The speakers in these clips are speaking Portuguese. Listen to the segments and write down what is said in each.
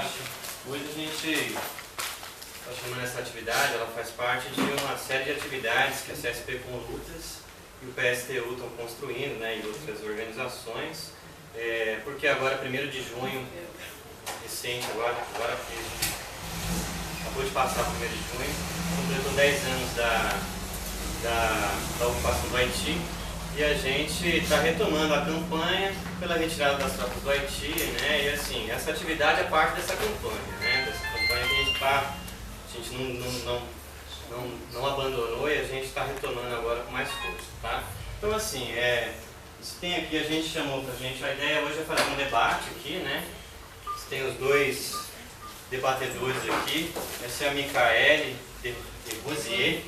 debate. Hoje a gente está chamando essa atividade, ela faz parte de uma série de atividades que a CSP Conlutas e o PSTU estão construindo, né, e outras organizações, porque agora, 1º de junho, recente, agora que acabou de passar o 1º de junho, completou 10 anos da ocupação do Haiti, e a gente está retomando a campanha pela retirada das tropas do Haiti, né? E assim, essa atividade é parte dessa campanha, né? Dessa campanha que a gente não abandonou e a gente está retomando agora com mais força, tá? Então assim, isso tem aqui, a gente chamou pra gente, a ideia hoje é fazer um debate aqui, né? Tem os dois debatedores aqui, esse é a Micaele de Rosier,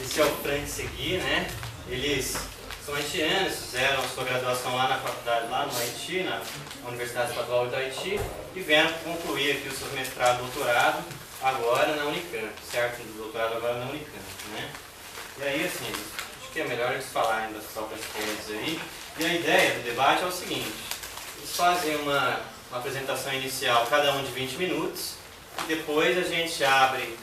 esse é o Frank Segui, né? Eles são haitianos, fizeram a sua graduação lá na faculdade, lá no Haiti, na Universidade Estadual do Haiti, e vieram concluir aqui o seu mestrado e doutorado agora na Unicamp, certo? O doutorado agora na Unicamp, né? E aí, assim, acho que é melhor eles falarem das próprias coisas aí. E a ideia do debate é o seguinte: eles fazem uma apresentação inicial, cada um de 20 minutos, e depois a gente abre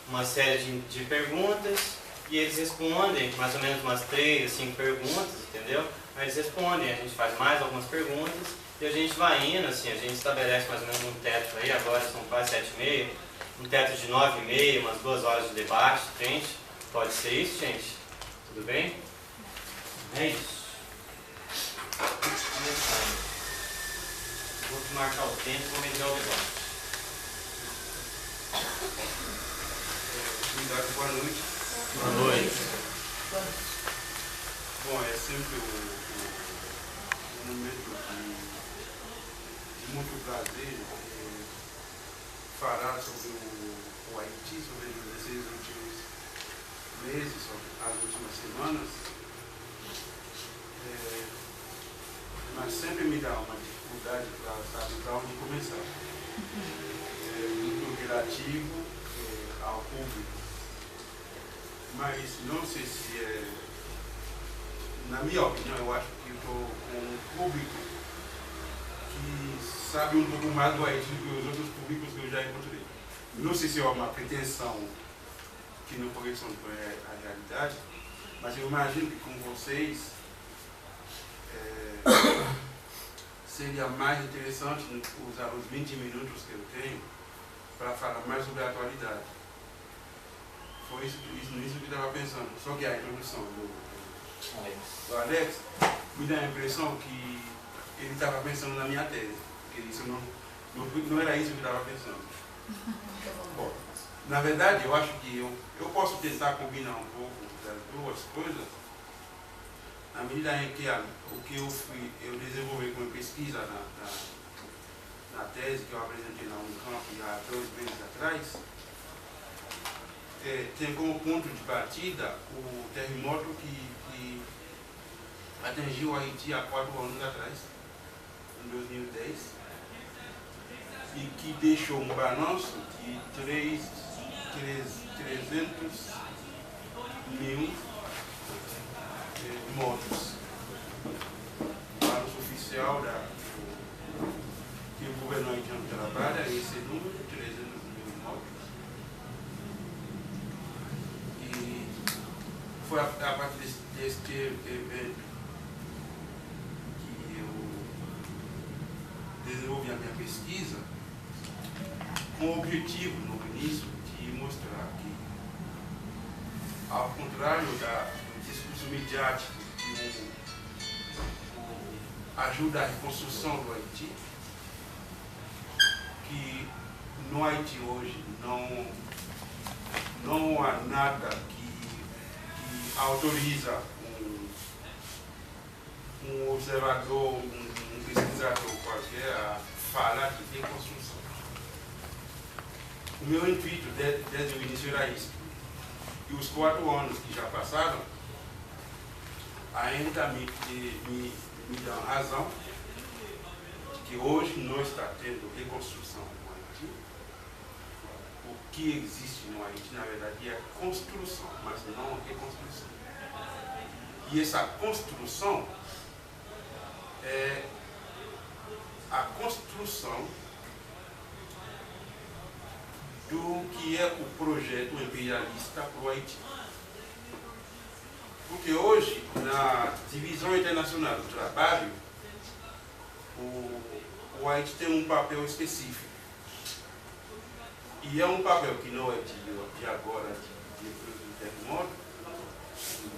uma série de perguntas, e eles respondem mais ou menos umas 3 a 5 perguntas, entendeu? Aí eles respondem, a gente faz mais algumas perguntas, e a gente vai indo, assim, a gente estabelece mais ou menos um teto aí, agora são quase 7h30, um teto de 9h30, umas 2 horas de debate, gente. Pode ser isso, gente? Tudo bem? É isso. Vou marcar o tempo e vou mediar o debate. Boa noite. Boa noite. Bom, é sempre um momento de muito prazer falar sobre o Haiti, sobre esses últimos meses, sobre as últimas semanas. Mas sempre me dá uma dificuldade para saber para onde começar. Muito relativo ao público. Mas não sei se na minha opinião, eu acho que eu estou com um público que sabe um pouco mais do Haiti do que os outros públicos que eu já encontrei. Não sei se é uma pretensão que não corresponde com a realidade, mas eu imagino que com vocês seria mais interessante usar os 20 minutos que eu tenho para falar mais sobre a atualidade. Foi isso que eu estava pensando. Só que a introdução do Alex me dá a impressão que ele estava pensando na minha tese, porque isso não era isso que eu estava pensando. Bom, na verdade, eu acho que eu posso tentar combinar um pouco das duas coisas, na medida em que o que eu desenvolvi como pesquisa na tese que eu apresentei na Unicamp há 2 meses atrás, tem como ponto de partida o terremoto que atingiu o Haiti há 4 anos atrás, em 2010, e que deixou um balanço de 300 mil mortos. O balanço oficial que o governo haitiano trabalha é esse número de 300 mil mortos. E foi a partir deste evento que eu desenvolvi a minha pesquisa com o objetivo, no início, de mostrar que, ao contrário do discurso midiático que ajuda a reconstrução do Haiti, que no Haiti hoje não há nada que autoriza um observador, um pesquisador qualquer a falar de reconstrução. O meu intuito desde o início era isso. E os 4 anos que já passaram ainda me dão razão de que hoje não está tendo reconstrução no Haiti. O que existe no Haiti, na verdade, é construção, mas não reconstrução. E essa construção é a construção do que é o projeto imperialista para o Haiti. Porque hoje, na divisão internacional do trabalho, o Haiti tem um papel específico. E é um papel que não é de agora, de modo.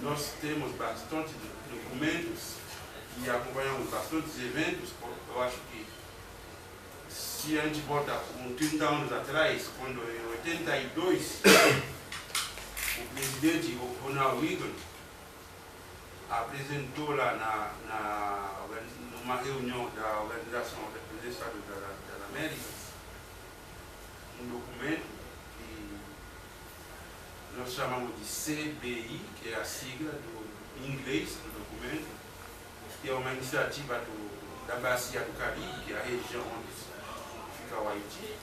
Nós temos bastante documentos e acompanhamos bastantes eventos. Eu acho que se a gente volta 30 anos atrás, quando em 82, o presidente Ronald Reagan apresentou lá numa reunião da Organização dos Estados das Américas um documento que nós chamamos de CBI, que é a sigla em inglês do documento, que é uma iniciativa da Bacia do Caribe, que é a região onde fica o Haiti.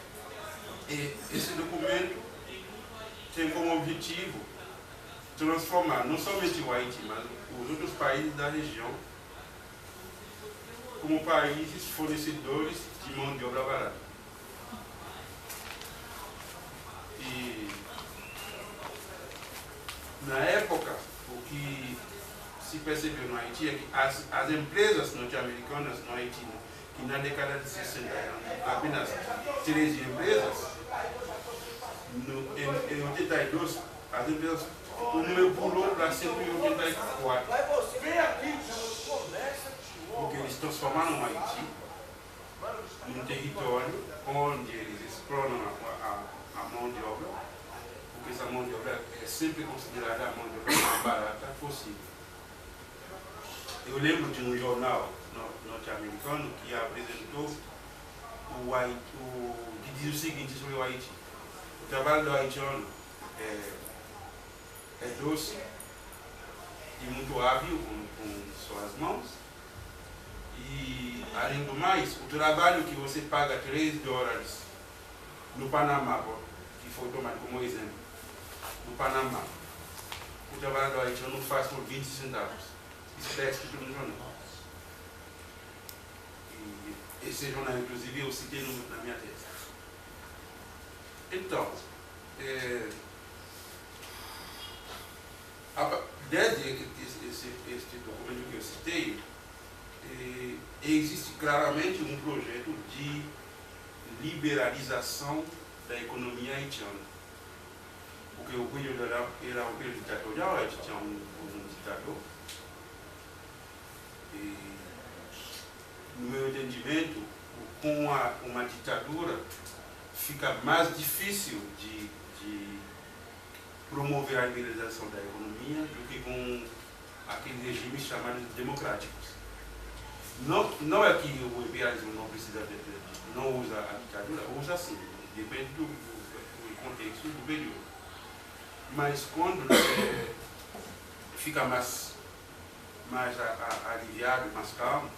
E esse documento tem como objetivo transformar não somente o Haiti, mas os outros países da região como países fornecedores de mão de obra barata. E na época, o que se percebeu no Haiti é que as empresas norte-americanas no Haiti, que na década de 60 eram apenas 13 empresas, em 82 as empresas, o número pulou para 184. Porque eles transformaram o Haiti num território onde eles exploram a mão de obra, porque essa mão de obra é sempre considerada a mão de obra mais barata possível. Eu lembro de um jornal norte-americano que apresentou que diz o seguinte sobre o Haiti: o trabalho do haitiano é doce e muito hábil com suas mãos, e além do mais, o trabalho que você paga $3 no Panamá, que foi tomado como exemplo, no Panamá, o trabalho do haitiano faz por 20 centavos. Isso está escrito no jornal. E esse jornal, inclusive, eu citei na minha tese. Então, desde este documento que eu citei, existe claramente um projeto de liberalização da economia haitiana. Porque o período era um período ditatorial, a gente tinha um ditador. E, no meu entendimento, com uma ditadura, fica mais difícil de promover a liberalização da economia do que com aqueles regimes chamados democráticos. Não é que o imperialismo não precisa não usa a ditadura, usa sim, depende do contexto do período. Mas quando fica mais aliviado, mais calmo,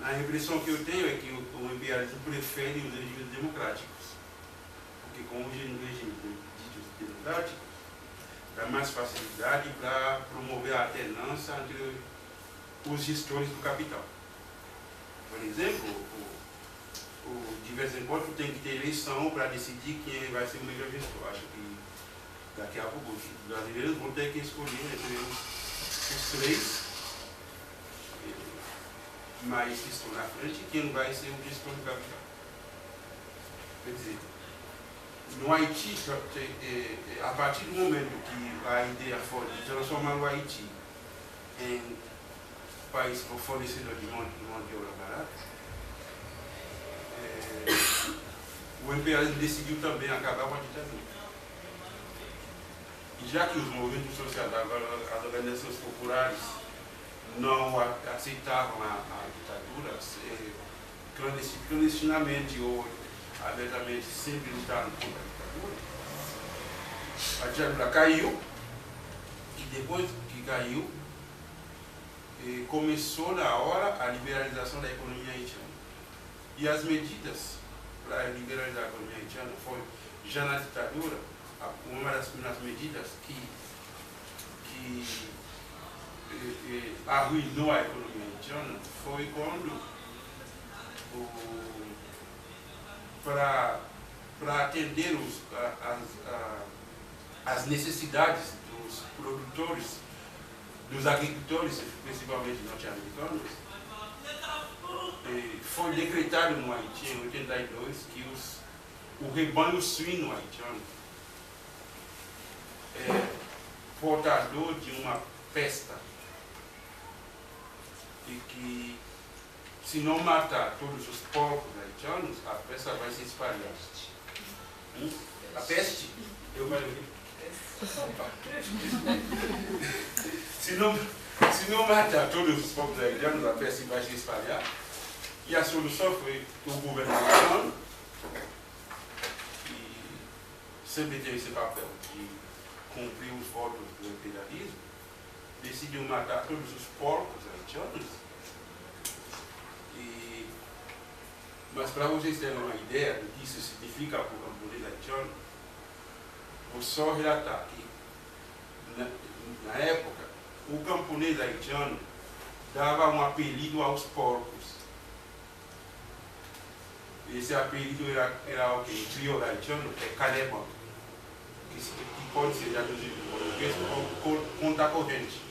a impressão que eu tenho é que o imperialismo prefere os regimes democráticos. Porque com os regimes ditos democráticos, dá mais facilidade para promover a alternância entre os gestores do capital. Por exemplo, de vez em quando tem que ter eleição para decidir quem vai ser o melhor gestor. Acho que daqui a pouco os brasileiros vão ter que escolher entre os três mais que estão na frente quem vai ser o gestor do capital. Quer dizer, no Haiti, a partir do momento que a ideia foi de transformar o Haiti em país fornecedor de mão de obra barata, o imperialismo decidiu também acabar com a ditadura. E já que os movimentos sociais, as organizações populares, não aceitavam a ditadura, clandestinamente ou abertamente sempre lutaram contra a ditadura caiu, e depois que caiu, começou na hora a liberalização da economia haitiana. E as medidas para liberalizar a economia haitiana foi, já na ditadura, uma das primeiras medidas que arruinou a economia haitiana foi quando, para para atender as necessidades dos produtores, dos agricultores, principalmente norte-americanos, foi decretado no Haiti em 82 que o rebanho suíno haitiano é portador de uma pesta e que, se não matar todos os porcos haitianos, a peste vai se espalhar. A peste? Eu vou ouvir. Se não matar todos os porcos haitianos, a peste vai se espalhar. E a solução foi o governo haitiano, que sempre teve esse papel de cumprir os votos do imperialismo, decidiu matar todos os porcos haitianos. Mas para vocês terem uma ideia do que isso significa para o camponês haitiano, vou só relatar que, na época, o camponês haitiano dava um apelido aos porcos. Esse apelido era o que em crioulo haitiano é caleban, que pode ser traduzido em português como conta corrente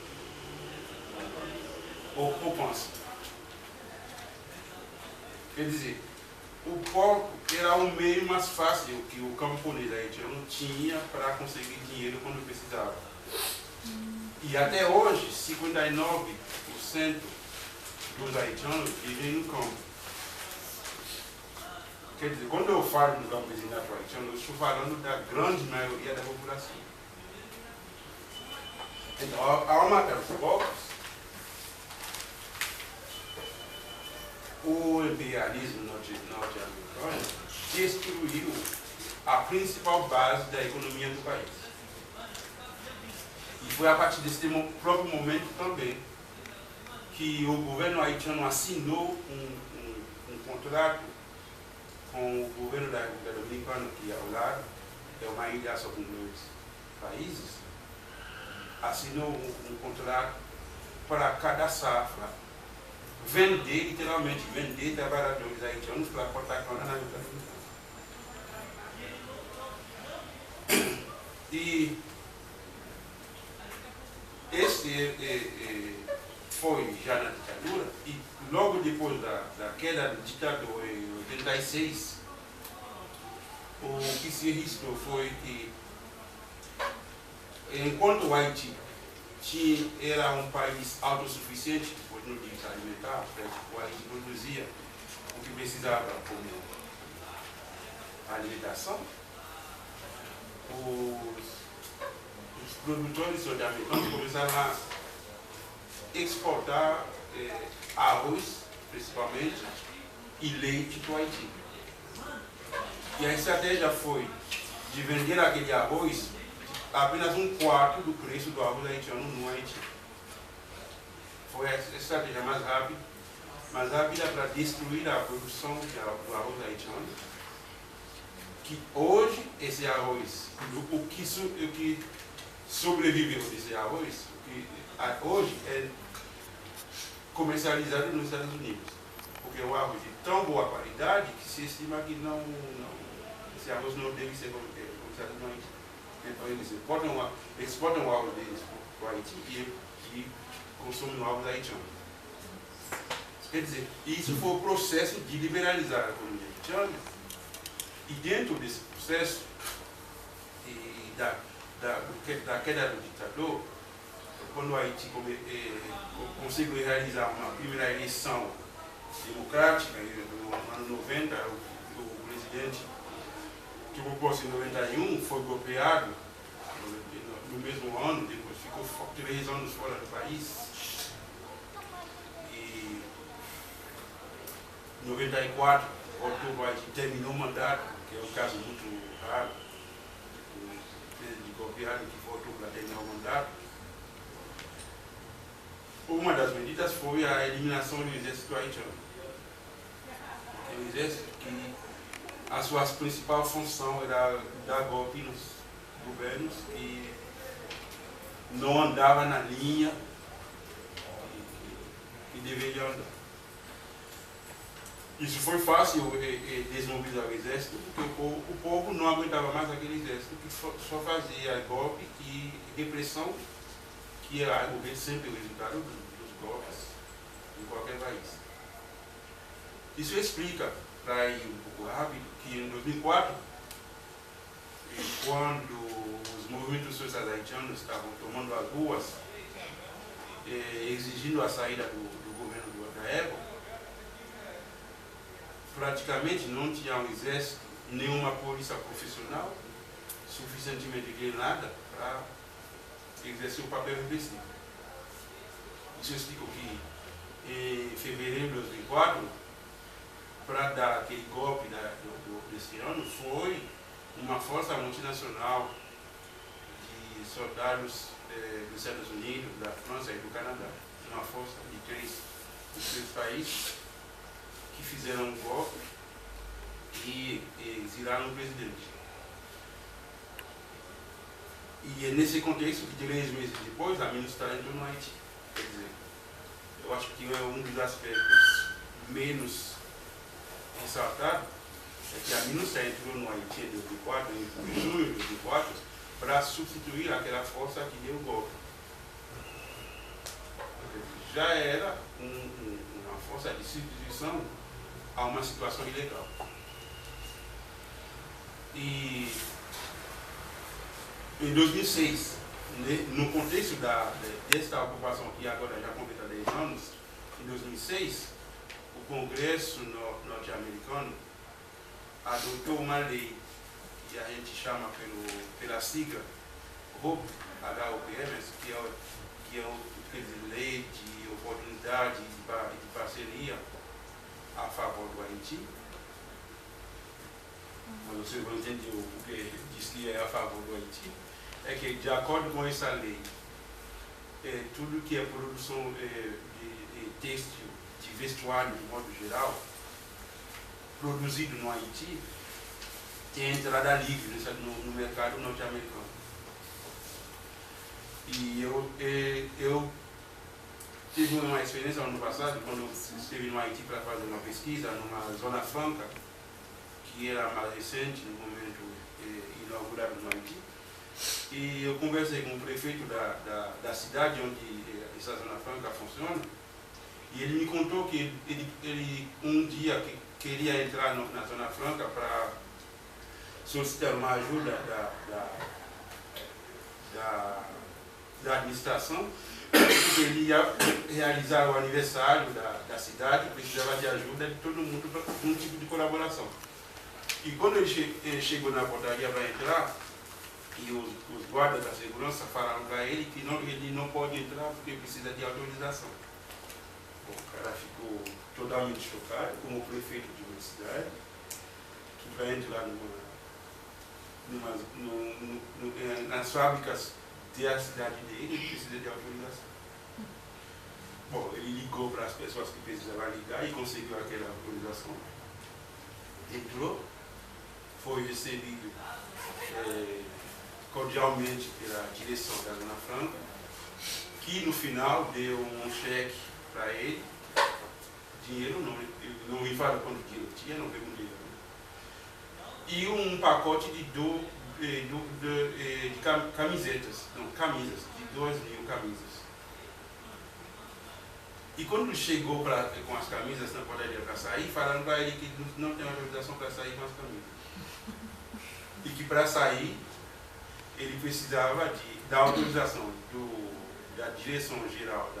ou poupança. Quer dizer, o porco era o meio mais fácil que o camponês haitiano tinha para conseguir dinheiro quando precisava. E até hoje, 59% dos haitianos vivem no campo. Quer dizer, quando eu falo do campesinato haitiano, eu estou falando da grande maioria da população. Então, ao matar os porcos, o imperialismo norte-americano destruiu a principal base da economia do país. E foi a partir desse próprio momento também que o governo haitiano assinou um contrato com o governo da República Dominicana, que é ao lado, é uma ilha só com 2 países, assinou um contrato para cada safra vender, literalmente, vender trabalhadores haitianos para cortar cana na República Dominicana. E esse foi já na ditadura, e logo depois da queda do ditador em 86, o que se registrou foi que, enquanto o Haiti era um país autossuficiente no nível alimentar, o Haiti produzia o que precisava como alimentação, os produtores norte-americanos começaram a exportar arroz, principalmente, e leite para o Haiti. E a estratégia foi de vender aquele arroz apenas 1/4 do preço do arroz haitiano no Haiti. Foi a estratégia mais rápida para destruir a produção do arroz haitiano. Que hoje, esse arroz, o que sobreviveu desse arroz, hoje é comercializado nos Estados Unidos. Porque é um arroz de tão boa qualidade que se estima que esse arroz não deve ser comercializado no Haiti. Então eles exportam o arroz deles para o Haiti e consomem o arroz haitiano. Quer dizer, isso foi o processo de liberalizar a economia haitiana. E dentro desse processo da queda do ditador, quando o Haiti conseguiu realizar uma primeira eleição democrática, no ano 90, o presidente que ocupou em 91 foi golpeado no mesmo ano, depois ficou 3 anos fora do país. E em 94, voltou para o Haiti, terminou o mandato, que é um caso muito raro, o presidente golpeado que voltou para terminar o mandato. Uma das medidas foi a eliminação do exército haitiano. O exército que a sua principal função era dar golpe nos governos e não andava na linha que deveria andar. Isso foi fácil desmobilizar o exército, porque o povo não aguentava mais aquele exército que só fazia golpe e repressão, que é o governo sempre o resultado dos golpes em qualquer país. Isso explica, para ir um pouco rápido, que em 2004, quando os movimentos sociais haitianos estavam tomando as ruas, exigindo a saída do governo da época, praticamente não tinha um exército, nenhuma polícia profissional suficientemente treinada para exercer o papel repressivo. Isso explica que em fevereiro de 2004, para dar aquele golpe desse ano, foi uma força multinacional de soldados dos Estados Unidos, da França e do Canadá. Uma força de três países que fizeram um golpe e exilaram o presidente. E é nesse contexto que 3 meses depois a MINUSTAH entrou no Haiti. Quer dizer, eu acho que é um dos aspectos menos ressaltado é que a MINUSTAH entrou no Haiti em 2004, em junho de 2004, para substituir aquela força que deu o golpe. Já era uma força de substituição a uma situação ilegal. E em 2006, no contexto desta ocupação que agora já completa 10 anos, em 2006, o Congresso norte-americano adotou uma lei que a gente chama pela sigla HOPMS, que é Lei de Oportunidade de Parceria a favor do Haiti. Mas vocês vão entender o que diz que é a favor do Haiti. É que, de acordo com essa lei, tudo que é produção de têxtil, de vestuário, de modo geral, produzido no Haiti, tem entrada livre no mercado norte-americano. E eu tive uma experiência no ano passado, quando eu estive no Haiti para fazer uma pesquisa numa zona franca, que era mais recente, no momento inaugurado no Haiti. E eu conversei com o prefeito da cidade onde essa zona franca funciona, e ele me contou que ele um dia queria entrar na zona franca para solicitar uma ajuda da administração, porque ele ia realizar o aniversário da cidade, precisava de ajuda de todo mundo para um tipo de colaboração. E quando ele chegou na portaria para entrar, e os guardas da segurança falaram para ele que ele não pode entrar porque precisa de autorização. Bom, o cara ficou totalmente chocado, como prefeito de uma cidade, que vai entrar nas fábricas da cidade dele, ele precisa de autorização. Bom, ele ligou para as pessoas que precisavam ligar e conseguiu aquela autorização. Entrou, foi recebido cordialmente pela direção da Zona Franca, que no final deu um cheque para ele, dinheiro, não me fala quanto dinheiro tinha, não perguntei. E um pacote de camisetas, de 2.000 camisas. E quando chegou com as camisas na portaria para sair, falaram para ele que não tem autorização para sair com as camisas. E que para sair, ele precisava da autorização da direção geral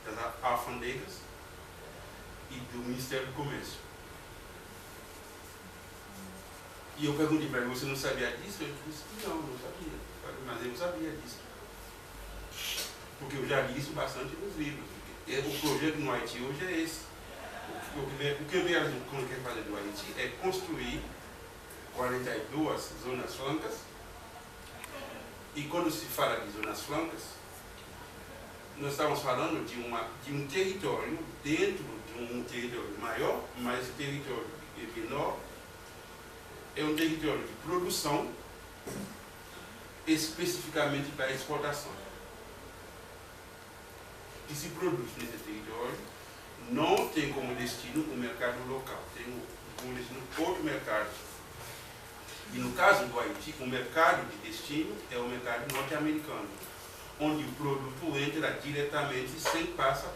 das alfândegas e do Ministério do Comércio. E eu perguntei para ele, você não sabia disso? Ele disse que não sabia. Mas eu sabia disso. Porque eu já li isso bastante nos livros. O projeto no Haiti hoje é esse. O que eu quero fazer do Haiti é construir 42 zonas francas. E quando se fala de zonas francas, nós estamos falando de um território dentro de um território maior, mas esse território menor é um território de produção especificamente para exportação. Que se produz nesse território não tem como destino o mercado local, tem como destino outro mercado. E no caso do Haiti, o mercado de destino é o mercado norte-americano, onde o produto entra diretamente sem passar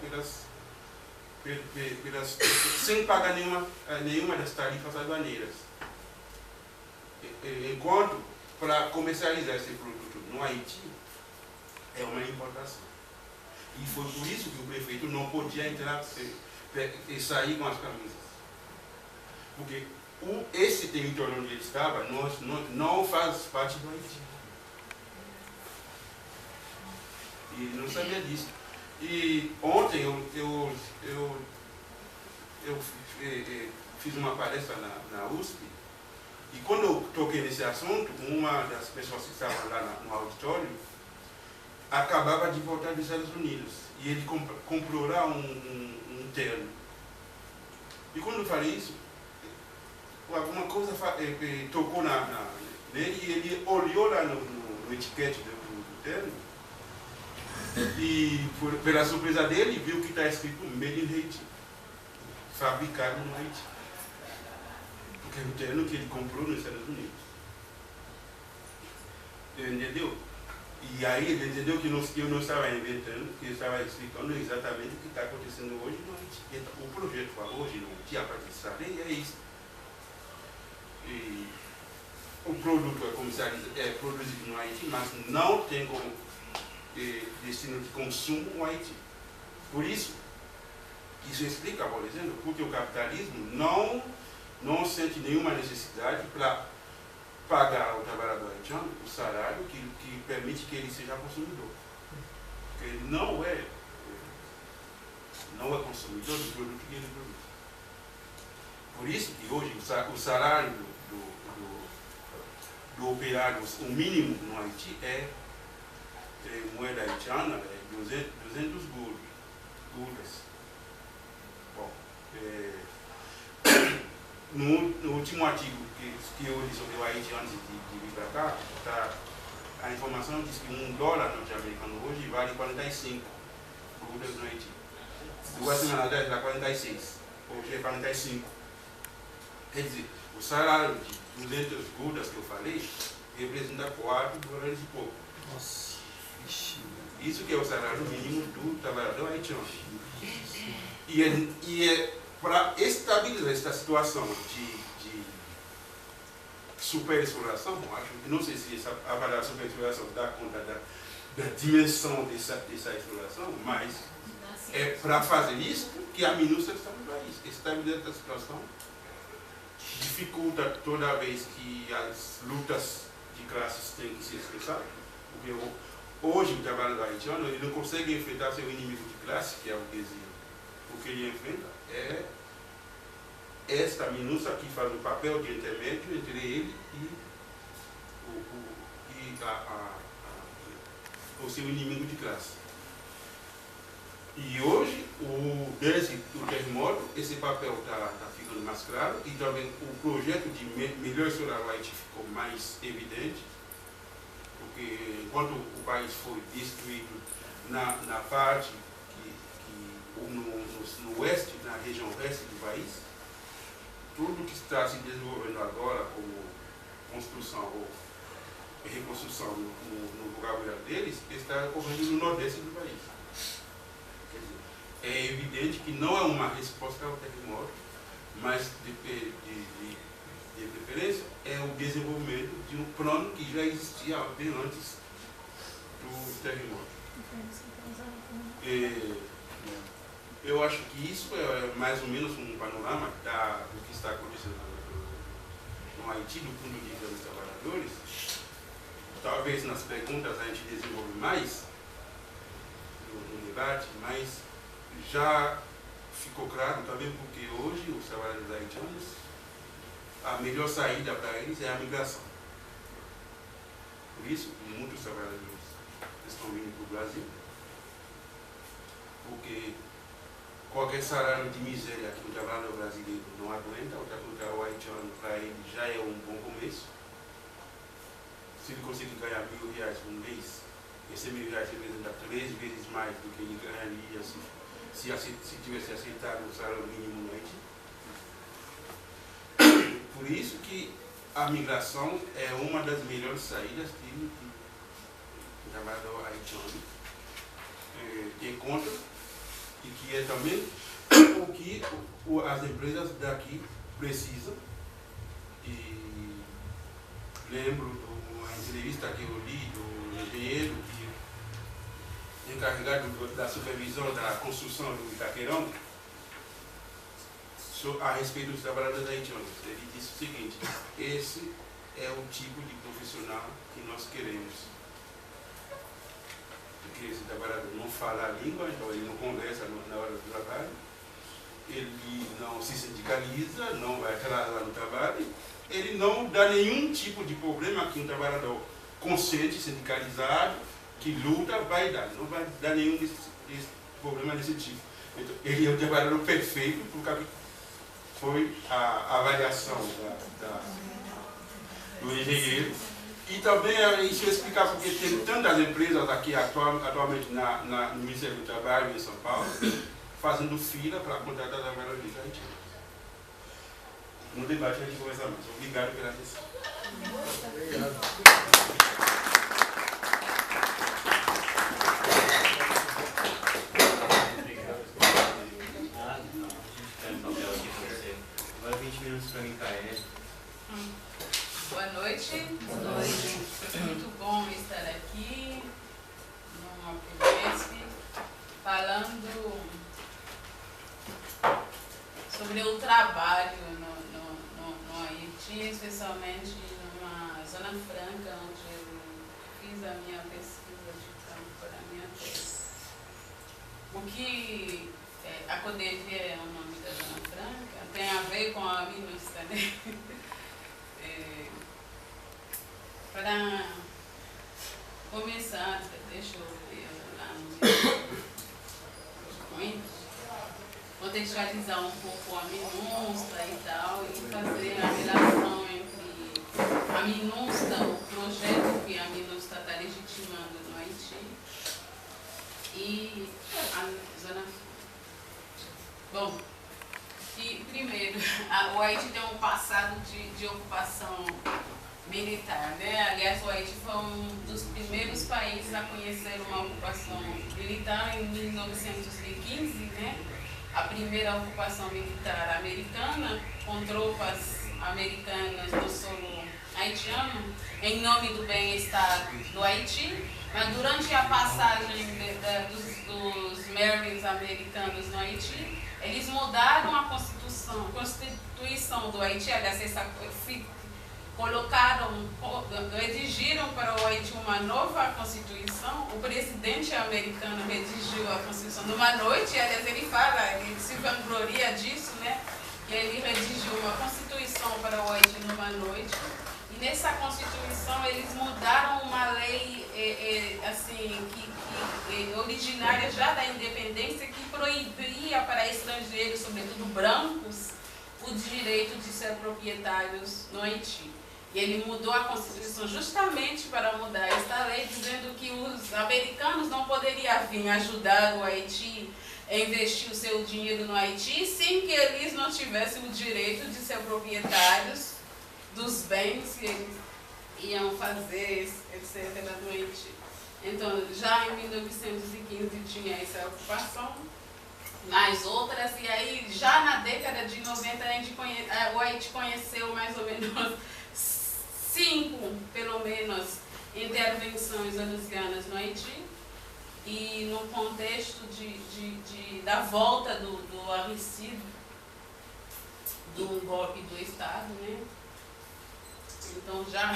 sem pagar nenhuma das tarifas aduaneiras. Enquanto, para comercializar esse produto no Haiti, é uma importação. E foi por isso que o prefeito não podia entrar e sair com as camisas. Porque esse território onde ele estava não faz parte do Haiti. E ele não sabia disso. E ontem eu fiz uma palestra na USP, e quando eu toquei nesse assunto, uma das pessoas que estavam lá no auditório acabava de voltar dos Estados Unidos, e ele comprou lá um terno. E quando eu falei isso, alguma coisa tocou nele, e ele olhou lá no etiquete do terno, e pela surpresa dele, viu que está escrito Made in Haiti, fabricado no Haiti. Porque é o terno que ele comprou nos Estados Unidos. Entendeu? E aí ele entendeu que eu não estava inventando, que eu estava explicando exatamente o que está acontecendo hoje no Haiti. Então, o projeto hoje no Haiti, a partir dessa lei, é isso. E o produto é produzido no Haiti, mas não tem como destino de consumo no Haiti. Por isso explica, por exemplo, porque o capitalismo não sente nenhuma necessidade para pagar ao trabalhador haitiano o salário que permite que ele seja consumidor. Porque ele não é consumidor do produto que ele produz. Por isso que hoje o salário do operário, o mínimo no Haiti é moeda haitiana, é 200 guldas. Bom, no último artigo que eu li sobre o Haiti antes de vir para cá, a informação diz que $1 norte-americano hoje vale 45 guldas no Haiti. 2 semanas atrás era 46, hoje é 45. Quer dizer, o salário de 200 guldas que eu falei representa $4 e pouco. Nossa. Isso que é o salário mínimo do trabalhador haitiano. E é para estabilizar essa situação de superexploração, não sei se essa avaliação de superexploração dá conta da dimensão dessa exploração, mas é para fazer isso que a MINUSTAH está no país. Estabilizar essa situação dificulta toda vez que as lutas de classes têm que ser expressadas. Porque hoje o trabalhador haitiano ele não consegue enfrentar seu inimigo de classe, que é o burguesia. O que ele enfrenta é esta MINUSTAH que faz o papel de intermédio entre ele e o seu inimigo de classe. E hoje, desde o terremoto, esse papel está ficando mais claro, e também o projeto de melhor explorar o Haiti ficou mais evidente, porque enquanto o país foi destruído na parte no oeste, na região oeste do país, tudo que está se desenvolvendo agora como construção ou reconstrução no vocabulário deles está ocorrendo no nordeste do país. Quer dizer, é evidente que não é uma resposta ao terremoto, mas de preferência é o desenvolvimento de um plano que já existia bem antes do terremoto. Eu acho que isso é mais ou menos um panorama do que está acontecendo no Haiti, do ponto de vista dos trabalhadores. Talvez nas perguntas a gente desenvolve mais no debate, mas já ficou claro também porque hoje os trabalhadores haitianos, a melhor saída para eles é a migração. Por isso, muitos trabalhadores estão vindo para o Brasil, porque qualquer salário de miséria que o trabalhador brasileiro não aguenta, o haitiano para ele já é um bom começo. Se ele conseguir ganhar R$1.000 por mês, esse R$1.000 representa 3 vezes mais do que ele ganharia se tivesse aceitado o salário mínimo no Haiti. Por isso que a migração é uma das melhores saídas que o trabalhador haitiano encontra e que é também o que as empresas daqui precisam. E lembro de uma entrevista que eu li do engenheiro encarregado da supervisão da construção do Itaquerão a respeito dos trabalhadores haitianos. Ele disse o seguinte: esse é o tipo de profissional que nós queremos. Porque esse trabalhador não fala a língua, então ele não conversa na hora do trabalho, ele não se sindicaliza, não vai atrasar no trabalho, ele não dá nenhum tipo de problema que um trabalhador consciente, sindicalizado, que luta, vai dar. Não vai dar nenhum desse problema desse tipo. Então, ele é o trabalhador perfeito, porque foi a avaliação do engenheiro. E também isso explicar porque tem tantas empresas aqui atualmente no Ministério do Trabalho em São Paulo fazendo fila para contratar trabalhadores haitianos. No debate a gente conversa mais. Obrigado pela atenção. Obrigado. Agora 20 minutos para mim, Caê. Boa noite. Boa noite. Muito bom estar aqui no Mapimesp falando sobre o trabalho no Haiti, especialmente numa zona franca onde eu fiz a minha pesquisa de campo para a minha tese. O que a CODEV é o nome da zona franca, tem a ver com a MINUSTA, né? Para começar, deixa eu ver lá no meu contextualizar um pouco a MINUSTA e tal, e fazer a relação entre a MINUSTA, o projeto que a MINUSTA está legitimando no Haiti, e a zona. Bom, e primeiro, o Haiti tem um passado de ocupação militar, né? Aliás, o Haiti foi um dos primeiros países a conhecer uma ocupação militar em 1915, né? A primeira ocupação militar americana, com tropas americanas no solo haitiano, em nome do bem-estar do Haiti, mas durante a passagem dos Marines americanos no Haiti, eles mudaram a Constituição do Haiti, aliás, redigiram para o Haiti uma nova Constituição. O presidente americano redigiu a Constituição numa noite, aliás, ele fala, ele se vangloria disso, né? Que ele redigiu uma Constituição para o Haiti numa noite. E nessa Constituição eles mudaram uma lei originária já da independência, que proibia para estrangeiros, sobretudo brancos, o direito de ser proprietários no Haiti. E ele mudou a Constituição justamente para mudar esta lei, dizendo que os americanos não poderiam vir ajudar o Haiti a investir o seu dinheiro no Haiti sem que eles não tivessem o direito de ser proprietários dos bens que eles iam fazer, etc. no Haiti. Então, já em 1915 tinha essa ocupação, mais outras, e aí já na década de 90 o Haiti conheceu mais ou menos 5, pelo menos, intervenções anuncianas no Haiti, e no contexto da volta do Aristide, do golpe do Estado, né? Então já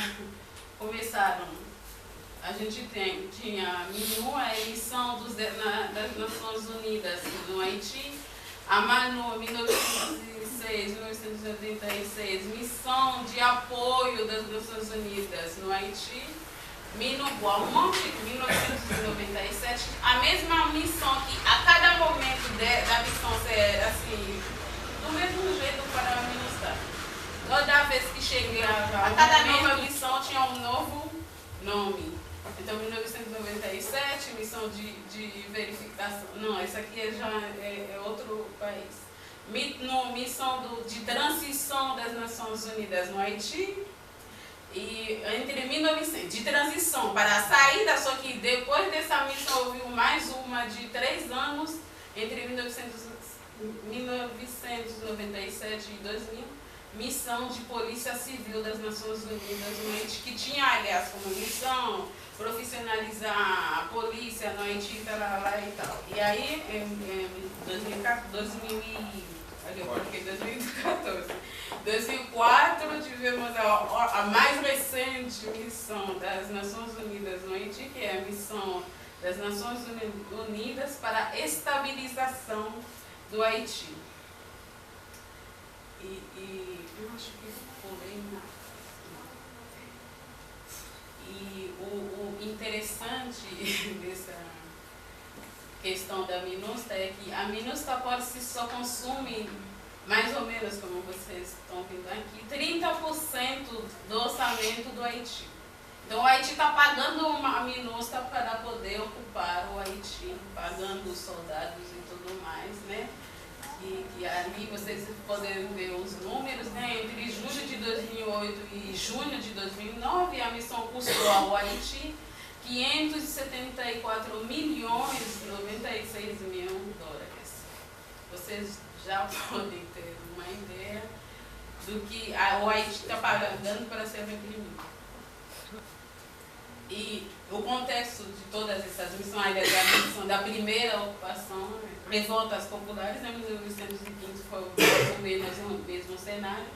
começaram. A gente tinha a MINU, a emissão das Nações Unidas no Haiti, a MANU, 1906, 1986, missão de apoio das Nações Unidas no Haiti, MINUBOA, um monte de 1997, a mesma missão que a cada momento da missão ser assim, do mesmo jeito para a MINUSTA. Toda vez que chegava a cada nova missão tinha um novo nome. Então, 1997, missão de verificação. Não, essa aqui é outro país. Missão de transição das Nações Unidas no Haiti. E entre 1900, de transição para a saída, só que depois dessa missão houve mais uma de 3 anos, entre 1997 e 2000, missão de Polícia Civil das Nações Unidas no Haiti, que tinha, aliás, como missão profissionalizar a polícia no Haiti, lá e tal. E aí, em 2004, tivemos a mais recente missão das Nações Unidas no Haiti, que é a missão das Nações Unidas para a estabilização do Haiti. E eu acho que eu pulei nada. E o interessante dessa questão da MINUSTAH é que a MINUSTAH por si só consome, mais ou menos como vocês estão vendo aqui, 30% do orçamento do Haiti. Então o Haiti está pagando a MINUSTAH para poder ocupar o Haiti, pagando os soldados e tudo mais, né? E ali vocês podem ver os números, né? Entre julho de 2008 e junho de 2009, a missão custou ao Haiti 574 milhões e 96 mil dólares. Vocês já podem ter uma ideia do que o Haiti está pagando para ser reprimido. E o contexto de todas essas missões, a missão da primeira ocupação, revoltas populares, em 1915 foi mais ou menos o mesmo cenário.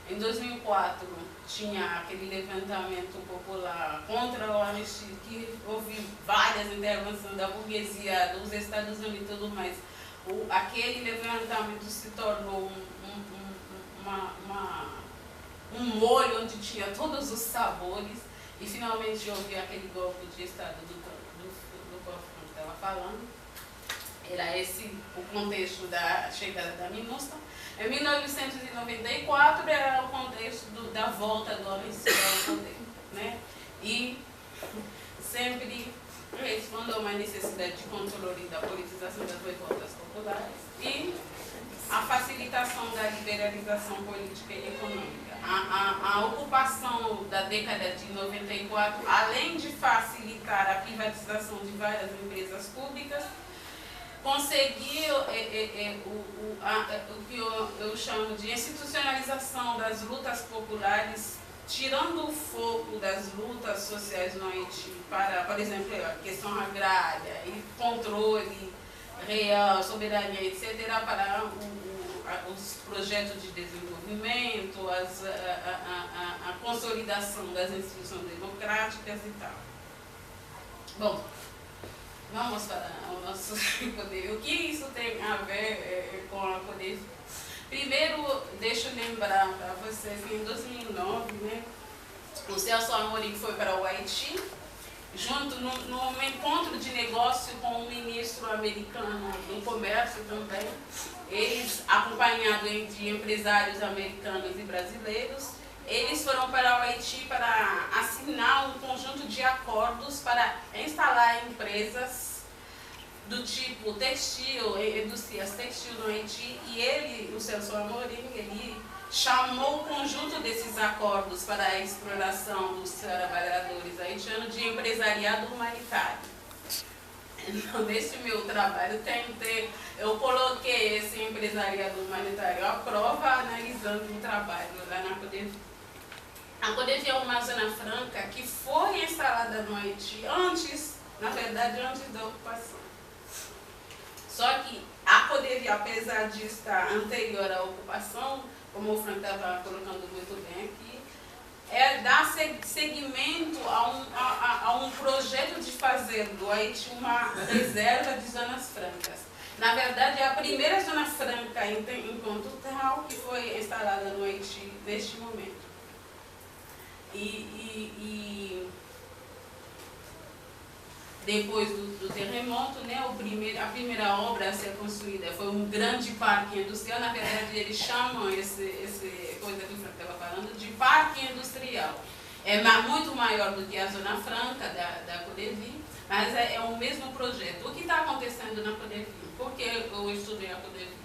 Em 2004 tinha aquele levantamento popular contra o anistia, que houve várias intervenções da burguesia, dos Estados Unidos e tudo mais. Aquele levantamento se tornou um molho onde tinha todos os sabores. E finalmente houve aquele golpe de Estado do qual eu estava falando. Era esse o contexto da chegada da MINUSTAH. Em 1994 era o contexto da volta do Anistia ao poder, né? E sempre responde a uma necessidade de controle da politização das revoltas populares e a facilitação da liberalização política e econômica. A ocupação da década de 94, além de facilitar a privatização de várias empresas públicas, conseguiu o que eu chamo de institucionalização das lutas populares, tirando o foco das lutas sociais no Haiti para, por exemplo, a questão agrária e controle real, soberania, etc., para os projetos de desenvolvimento, a consolidação das instituições democráticas e tal. Bom, vamos para o nosso poder. O que isso tem a ver com a poder? Primeiro, deixa eu lembrar para vocês que em 2009, né, o Celso Amorim foi para o Haiti, junto num encontro de negócio com um ministro americano do comércio também, eles, acompanhados de empresários americanos e brasileiros, eles foram para o Haiti para assinar um conjunto de acordos para instalar empresas do tipo textil, indústrias textil no Haiti, e ele, o Celso Amorim, ele chamou o conjunto desses acordos para a exploração dos trabalhadores haitianos de empresariado humanitário. Então, nesse meu trabalho, eu coloquei esse empresariado humanitário à prova, analisando o trabalho lá na Codevia. A Codevia é uma zona franca que foi instalada no Haiti antes da ocupação. Só que a Codevia, apesar de estar anterior à ocupação, como o Frank estava colocando muito bem aqui, dá seguimento a um projeto de fazer do Haiti uma reserva de zonas francas. Na verdade, é a primeira zona franca enquanto tal que foi instalada no Haiti neste momento. E depois do terremoto, né, a primeira obra a ser construída foi um grande parque industrial. Na verdade, eles chamam essa coisa que o Frank estava falando de parque industrial. É muito maior do que a Zona Franca da Codevi, mas é o mesmo projeto. O que está acontecendo na Codevi? Por que eu estudei a Codevi?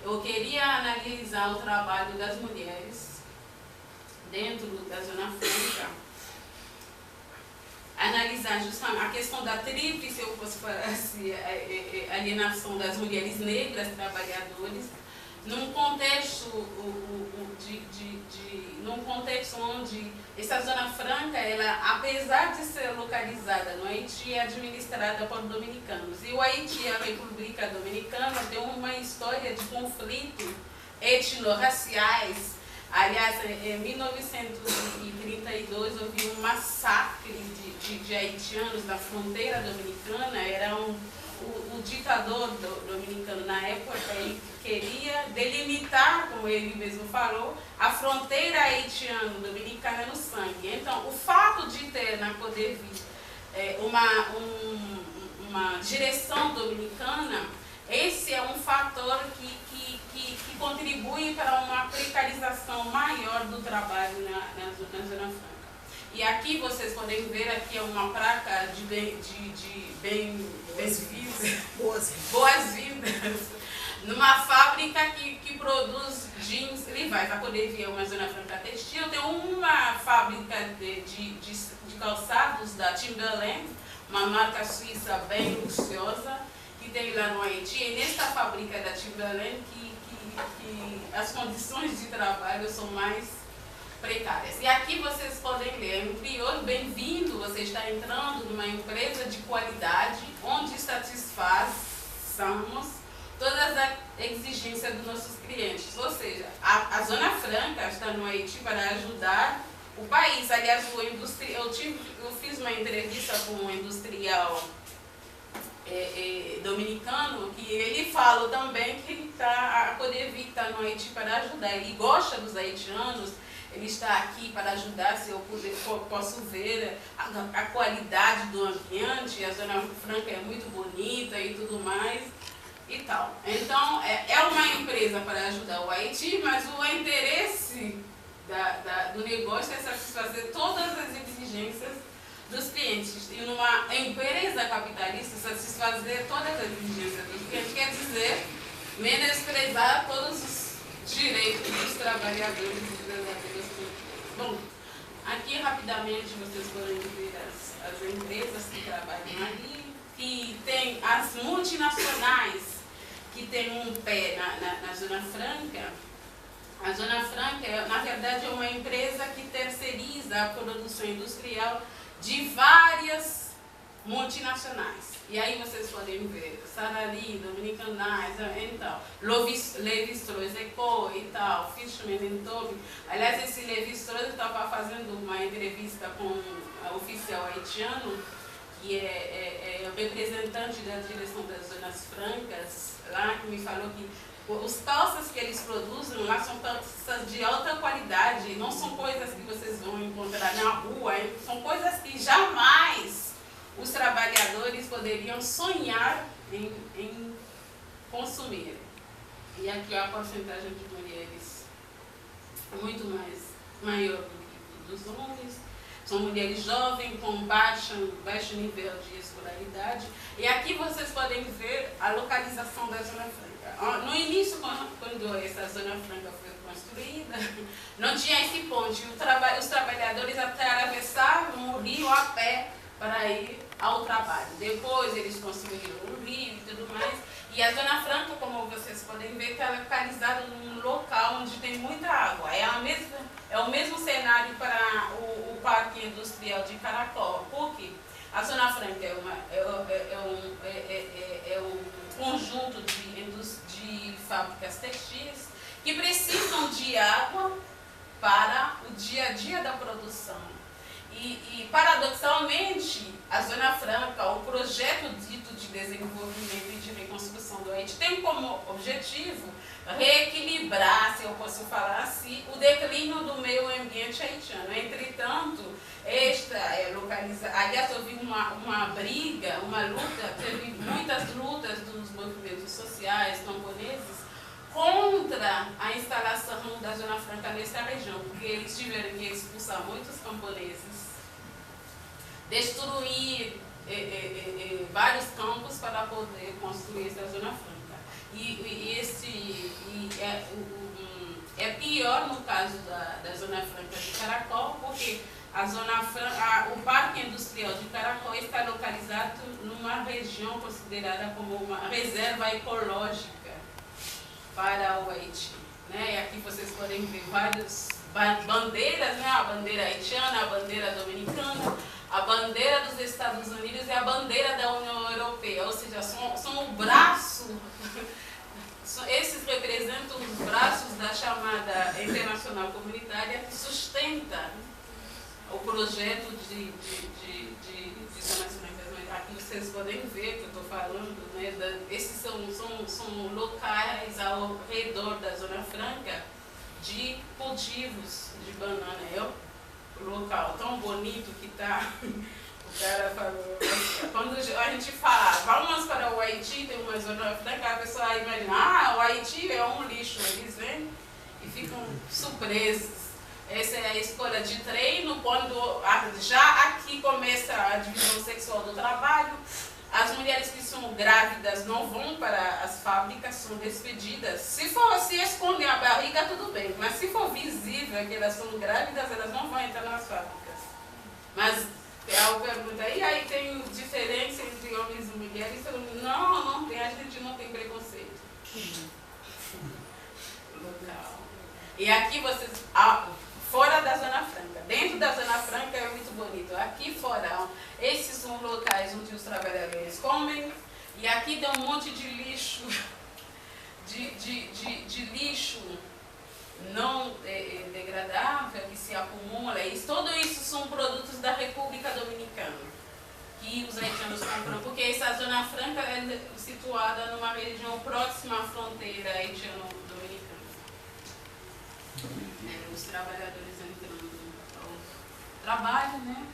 Eu queria analisar o trabalho das mulheres dentro da Zona Franca, analisar justamente a questão da tríplice, eu posso falar assim, alienação das mulheres negras trabalhadoras, num contexto, num contexto onde essa Zona Franca, ela, apesar de ser localizada no Haiti, é administrada por dominicanos. E o Haiti, a República Dominicana, tem uma história de conflito etnorraciais. Aliás, em 1932 houve um massacre de haitianos na fronteira dominicana. Era o ditador dominicano na época, ele queria delimitar, como ele mesmo falou, a fronteira haitiano-dominicana no sangue. Então, o fato de ter na Codevi uma direção dominicana, esse é um fator que contribui para uma precarização maior do trabalho na Zona Franca. E aqui vocês podem ver, aqui é uma placa de boas-vindas, numa fábrica que produz jeans Levi's. A Codevi é uma Zona Franca textil, tem uma fábrica de calçados da Timberland, uma marca suíça bem luxuosa, que tem lá no Haiti. E nesta fábrica da Timberland que as condições de trabalho são mais precárias. E aqui vocês podem ler, em crioulo, bem-vindo, você está entrando numa empresa de qualidade, onde satisfazemos todas as exigências dos nossos clientes. Ou seja, a Zona Franca está no Haiti para ajudar o país. Aliás, eu fiz uma entrevista com um industrial dominicano, que ele fala também que a Codevi está no Haiti para ajudar. Ele gosta dos haitianos, ele está aqui para ajudar. Se eu posso ver a qualidade do ambiente, a Zona Franca é muito bonita e tudo mais e tal. Então, é uma empresa para ajudar o Haiti, mas o interesse do negócio é satisfazer todas as exigêncies dos clientes. E numa empresa capitalista, satisfazer todas as exigências dos clientes quer dizer menosprezar todos os direitos dos trabalhadores e trabalhadoras. Bom, aqui rapidamente vocês podem ver as empresas que trabalham ali, que tem as multinacionais que tem um pé na Zona Franca. A Zona Franca, na verdade, é uma empresa que terceiriza a produção industrial de várias multinacionais. E aí vocês podem ver Sarali, Dominican Nice, então, Levi-Strauss Eco e tal, Fishman & Toby. Aliás, esse Levi-Strauss estava fazendo uma entrevista com o oficial haitiano, que é o representante da direção das Zonas Francas, lá, que me falou que os calças que eles produzem lá são calças de alta qualidade, não são coisas que vocês vão encontrar na rua, hein? São coisas que jamais os trabalhadores poderiam sonhar em consumir. E aqui a porcentagem de mulheres é muito maior do que dos homens. São mulheres jovens com baixo nível de escolaridade. E aqui vocês podem ver a localização da Zona Franca. No início, quando essa Zona Franca foi construída, não tinha esse ponte. Os trabalhadores atravessavam o rio a pé para ir ao trabalho. Depois eles construíram o rio e tudo mais. E a Zona Franca, como vocês podem ver, está localizada num local onde tem muita água. É o mesmo cenário para o Parque Industrial de Caracol. Por quê? A Zona Franca é um conjunto de fábricas textis que precisam de água para o dia a dia da produção. E paradoxalmente, a Zona Franca, o projeto dito de desenvolvimento e de reconstrução do Haiti, tem como objetivo reequilibrar, se eu posso falar assim, o declínio do meio ambiente haitiano. Entretanto, esta é localizada. Aliás, houve uma briga, uma luta, teve muitas lutas dos movimentos sociais camponeses contra a instalação da Zona Franca nesta região, porque eles tiveram que expulsar muitos camponeses, destruir vários campos para poder construir essa Zona Franca. É pior no caso da Zona Franca de Caracol, porque o Parque Industrial de Caracol está localizado numa região considerada como uma reserva ecológica para o Haiti. Né? E aqui vocês podem ver várias bandeiras, né? A bandeira haitiana, a bandeira dominicana, a bandeira dos Estados Unidos e a bandeira da União Europeia, ou seja, são o braço, esses representam os braços da chamada internacional comunitária que sustenta o projeto de zonas francas. Aqui vocês podem ver que eu estou falando, né, esses são locais ao redor da Zona Franca de cultivos de banana. É o local tão bonito que está. O cara falou, quando a gente fala, vamos para o Haiti, tem uma Zona Franca, a pessoa imagina, o Haiti é um lixo. Eles vêm e ficam surpresos. Essa é a escolha de treino, quando já aqui começa a divisão sexual do trabalho. As mulheres que são grávidas não vão para as fábricas, são despedidas. Se escondem a barriga, tudo bem, mas se for visível que elas são grávidas, elas não vão entrar nas fábricas. Mas a pergunta, e aí tem diferença entre homens e mulheres? Não tem, a gente não tem preconceito. Legal. E aqui vocês, fora da Zona Franca, dentro da Zona Franca é muito bonito. Aqui fora, esses são locais onde os trabalhadores comem, e aqui tem um monte de lixo, de lixo não degradável que se acumula. E tudo isso são produtos da República Dominicana que os haitianos compram, porque essa Zona Franca é situada numa região próxima à fronteira haitiano-dominicana. Os trabalhadores entrando ao trabalho, né?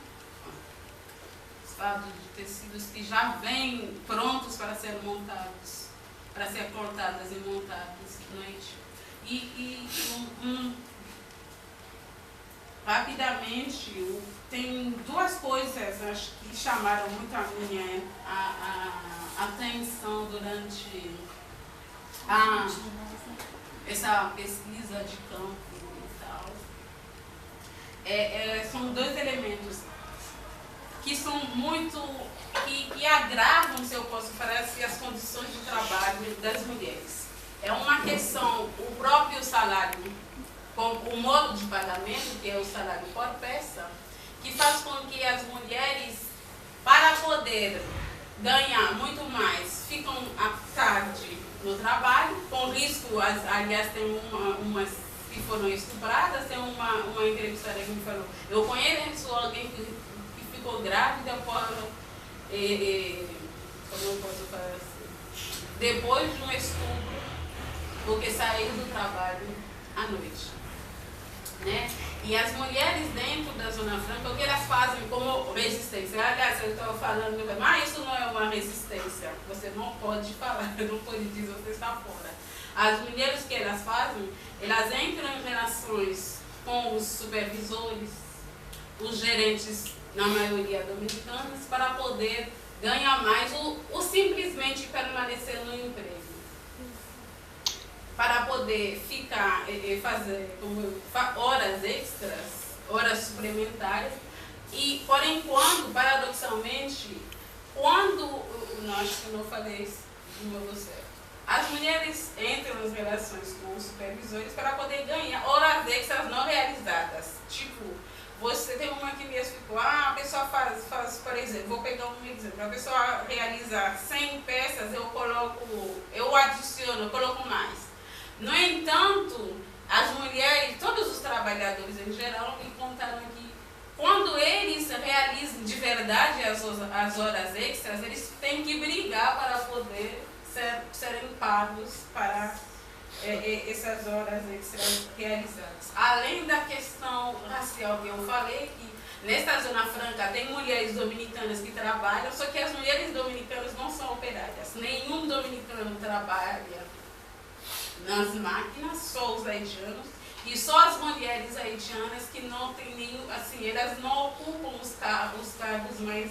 Os fardos de tecidos que já vêm prontos para serem montados, para ser cortadas e montadas no Haiti. Rapidamente, tem duas coisas, acho, que chamaram muito a minha atenção durante essa pesquisa de campo e tal. São dois elementos que são muito, que agravam, se eu posso falar assim, as condições de trabalho das mulheres. É uma questão, o próprio salário, com o modo de pagamento, que é o salário por peça, que faz com que as mulheres, para poder ganhar muito mais, ficam à tarde no trabalho, com risco, aliás, tem umas que foram estupradas, tem uma entrevistada que me falou, eu conheço alguém que ficou grávida por, como eu posso falar assim, depois de um estupro, porque saiu do trabalho à noite. Né? E as mulheres dentro da Zona Franca, o que elas fazem como resistência? Aliás, eu estava falando, mas isso não é uma resistência. Você não pode falar, não pode dizer, você está fora. As mulheres que elas fazem, elas entram em relações com os supervisores, os gerentes, na maioria dominicanos, para poder ganhar mais ou simplesmente permanecer no emprego. Para poder ficar, fazer horas extras, horas suplementares. E, por enquanto, paradoxalmente, acho que eu não falei isso de modo certo, as mulheres entram nas relações com os supervisores para poder ganhar horas extras não realizadas. Tipo, você tem uma que mesmo ficou, a pessoa faz, por exemplo, vou pegar um exemplo, a pessoa realizar 100 peças, eu adiciono, eu coloco mais. No entanto, as mulheres, todos os trabalhadores em geral, me contaram que quando eles realizam de verdade as horas extras, eles têm que brigar para poder serem pagos para essas horas extras realizadas. Além da questão racial que eu falei, que nesta Zona Franca tem mulheres dominicanas que trabalham, só que as mulheres dominicanas não são operárias. Nenhum dominicano trabalha nas máquinas, só os haitianos, e só as mulheres haitianas que não têm nenhum, assim, elas não ocupam os cargos mais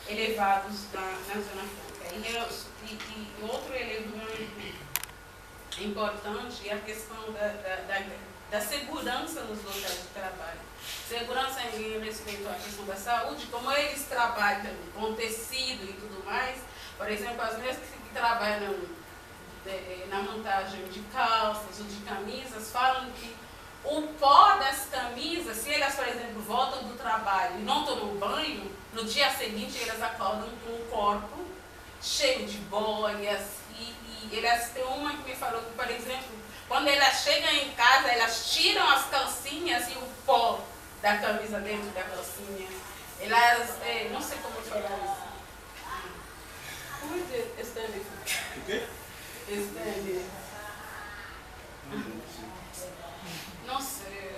elevados na Zona Franca. E outro elemento importante é a questão da segurança nos locais de trabalho. Segurança em respeito à questão da saúde, como eles trabalham com tecido e tudo mais, por exemplo, as mesmas que trabalham na montagem de calças ou de camisas, falam que o pó das camisas, se elas, por exemplo, voltam do trabalho e não tomam banho, no dia seguinte elas acordam com o corpo cheio de bolhas. E elas têm uma que me falou que, por exemplo, quando elas chegam em casa, elas tiram as calcinhas e o pó da camisa dentro da calcinha. Elas, não sei como falar isso. Como é que estende? O quê? Estende. Não sei.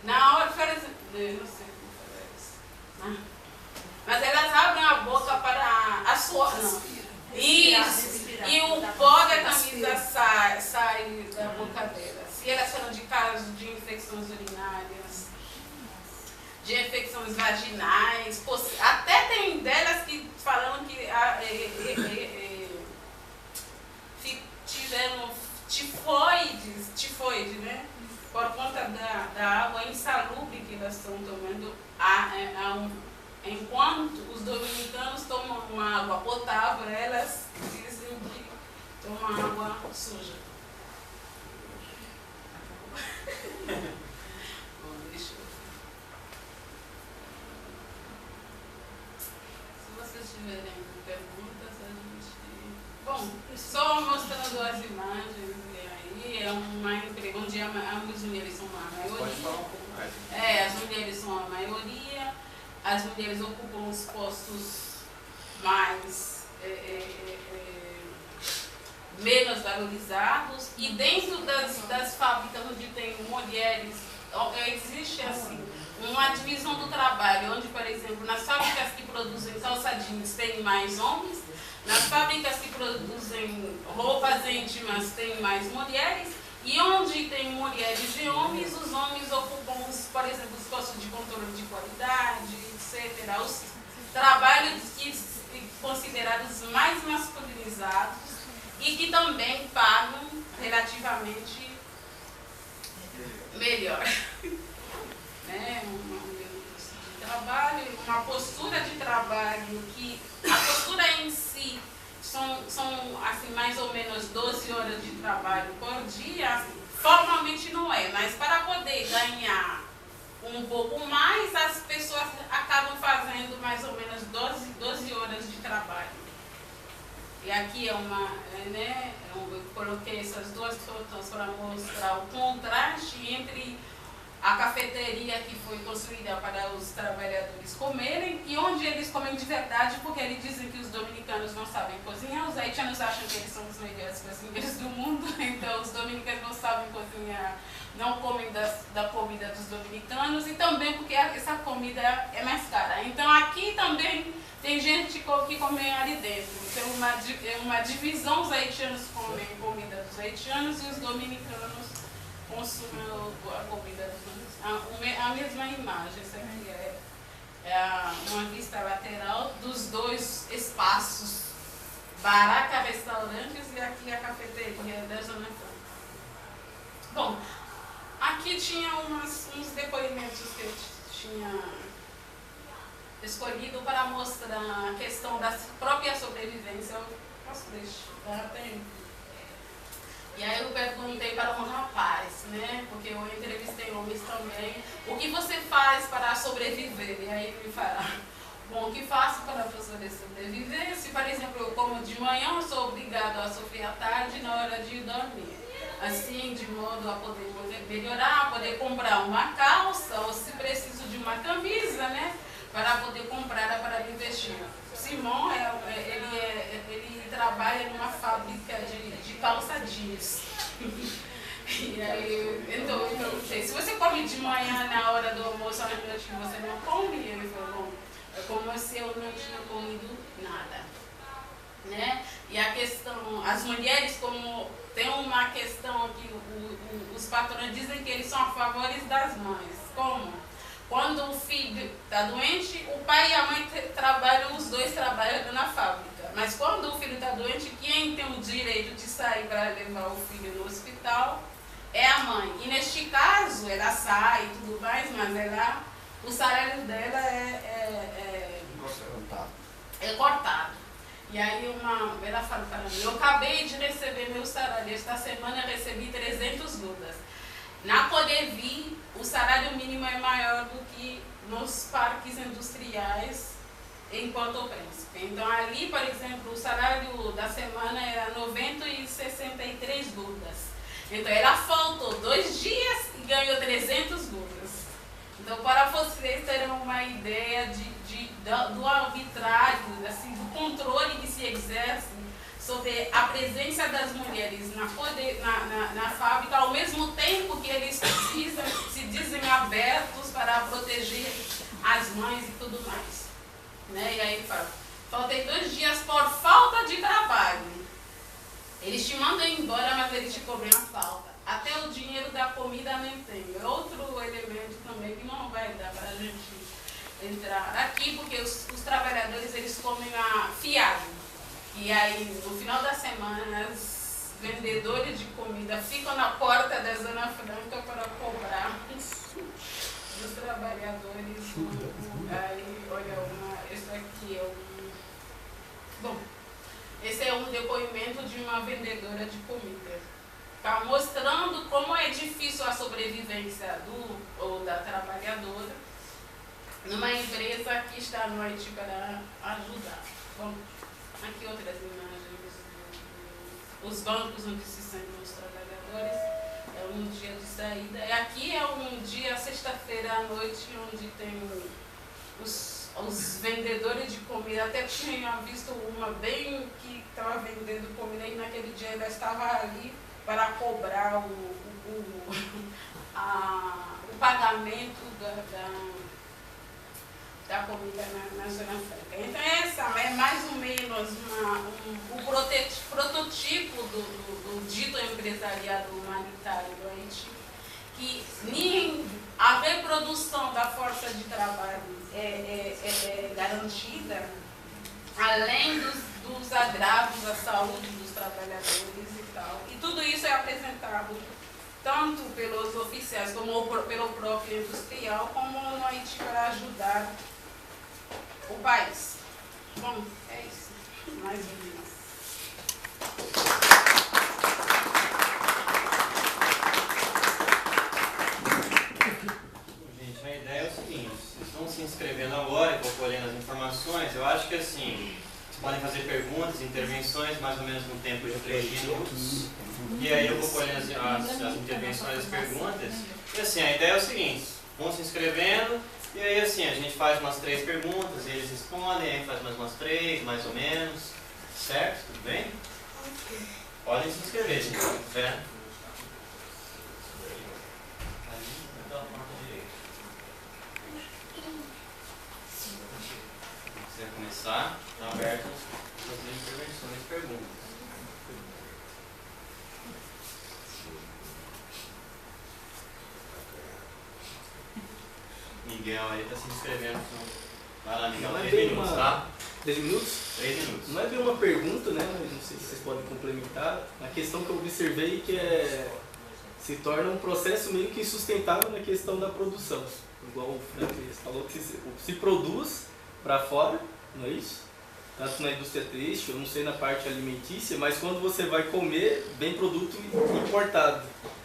Na hora, não sei como falar isso. Mas elas abrem a boca para a suor. Isso. E o pó da camisa sai da boca delas. E elas falam de casos de infecções urinárias, de infecções vaginais. Até tem delas que falam que tiveram tifoide, né? Por conta da água insalubre que elas estão tomando. Enquanto os dominicanos tomam uma água potável, elas dizem que tomam água suja. Bom, deixa eu ver. Se vocês tiverem perguntas, a gente... Bom, só mostrando as imagens aí, é uma empresa onde ambas as mulheres são a maioria. Pode falar um pouco mais. As mulheres são a maioria. As mulheres ocupam os postos mais menos valorizados, e dentro das fábricas onde tem mulheres, existe assim uma divisão do trabalho, onde, por exemplo, nas fábricas que produzem calça jeans tem mais homens, nas fábricas que produzem roupas íntimas tem mais mulheres, e onde tem mulheres e homens, os homens ocupam, por exemplo, os postos de controle de qualidade, etc. Os trabalhos considerados mais masculinizados e que também pagam relativamente melhor. Né? Uma postura de trabalho que a postura em si são assim, mais ou menos 12 horas de trabalho por dia. Assim, formalmente não é, mas para poder ganhar um pouco mais, as pessoas acabam fazendo mais ou menos 12 horas de trabalho. E aqui eu coloquei essas duas fotos para mostrar o contraste entre a cafeteria que foi construída para os trabalhadores comerem e onde eles comem de verdade, porque eles dizem que os dominicanos não sabem cozinhar, os haitianos acham que eles são os melhores cozinheiros do mundo, então os dominicanos não sabem cozinhar, não comem da comida dos dominicanos, e também porque essa comida é mais cara. Então aqui também tem gente que come ali dentro, tem uma divisão, os haitianos comem comida dos haitianos e os dominicanos consumem a comida dos dominicanos. A mesma imagem, essa aqui é uma vista lateral dos dois espaços, Baraca Restaurantes e aqui a cafeteria da Zona Franca. Bom, aqui tinha uns depoimentos que eu tinha escolhido para mostrar a questão da própria sobrevivência. Eu posso deixar, tem. E aí eu perguntei para um rapaz, né, porque eu entrevistei homens também, o que você faz para sobreviver? E aí ele me fala, bom, o que faço para sobreviver? Se, por exemplo, eu como de manhã, eu sou obrigado a sofrer à tarde na hora de dormir. Assim, de modo a poder melhorar, poder comprar uma calça, ou se preciso de uma camisa, né, para poder comprar para me vestir. Simão, ele trabalha numa fábrica de calça jeans. E aí, então eu perguntei, se você come de manhã na hora do almoço, à noite você não come? E ele falou, bom, é como se eu não tinha comido nada. Né? E a questão, as mulheres, como tem uma questão que os patrões dizem que eles são a favor das mães. Como? Quando o filho está doente, o pai e a mãe trabalham, os dois trabalham na fábrica. Mas quando o filho está doente, quem tem o direito de sair para levar o filho no hospital é a mãe. E neste caso, ela sai e tudo mais, mas o salário dela é cortado. E aí ela fala para mim, eu acabei de receber meu salário, esta semana eu recebi 300 ludas. Na Codevi, o salário mínimo é maior do que nos parques industriais em Porto Príncipe. Então ali, por exemplo, o salário da semana era 90,63 ludas. Então ela faltou 2 dias e ganhou 300 ludas. Então, para vocês terem uma ideia do arbitrário, assim, do controle que se exerce sobre a presença das mulheres na fábrica, ao mesmo tempo que eles se dizem abertos para proteger as mães e tudo mais. Né? E aí ele fala, faltei 2 dias por falta de trabalho. Eles te mandam embora, mas eles te cobram a falta. Até o dinheiro da comida nem tem. É outro elemento também que não vai dar para a gente entrar aqui, porque os trabalhadores eles comem fiado. E aí, no final da semana, os vendedores de comida ficam na porta da Zona Franca para cobrar dos trabalhadores. Aí, olha, esse aqui é bom, esse é um depoimento de uma vendedora de comida. Está mostrando como é difícil a sobrevivência da trabalhadora numa empresa que está à noite para ajudar. Bom, aqui outras imagens os bancos onde se sentam os trabalhadores. É um dia de saída. E aqui é um dia, sexta-feira à noite, onde tem os vendedores de comida. Até tinha visto uma bem que estava vendendo comida e naquele dia ela estava ali para cobrar o pagamento da comida na Zona Franca. Então essa é mais ou menos o prototipo do dito empresariado humanitário do Haiti, que nem a reprodução da força de trabalho é garantida, além dos agravos à saúde dos trabalhadores e tal. E tudo isso é apresentado tanto pelos oficiais como pelo próprio industrial, como no Haiti para ajudar o país. Bom, é isso. Mais um dia. Gente, a ideia é o seguinte, vocês estão se inscrevendo agora, eu vou colhendo as informações, eu acho que assim, vocês podem fazer perguntas, intervenções, mais ou menos no tempo de 3 minutos. E aí eu vou colhendo as intervenções, as perguntas. E assim, a ideia é o seguinte, vão se inscrevendo, e aí assim, a gente faz umas 3 perguntas, eles respondem, aí faz mais umas 3, mais ou menos. Certo? Tudo bem? Podem se inscrever, gente. Certo? Se quiser começar, está aberto a fazer intervenções e perguntas. Miguel aí está se inscrevendo. Vai lá, Miguel, 3 minutos, tá? 3 minutos? 3 minutos. Não é bem uma pergunta, né? Não sei se vocês podem complementar. A questão que eu observei que se torna um processo meio que insustentável na questão da produção. Igual o Frank falou que se produz para fora, não é isso? Tanto na indústria têxtil, eu não sei na parte alimentícia, mas quando você vai comer, vem produto importado.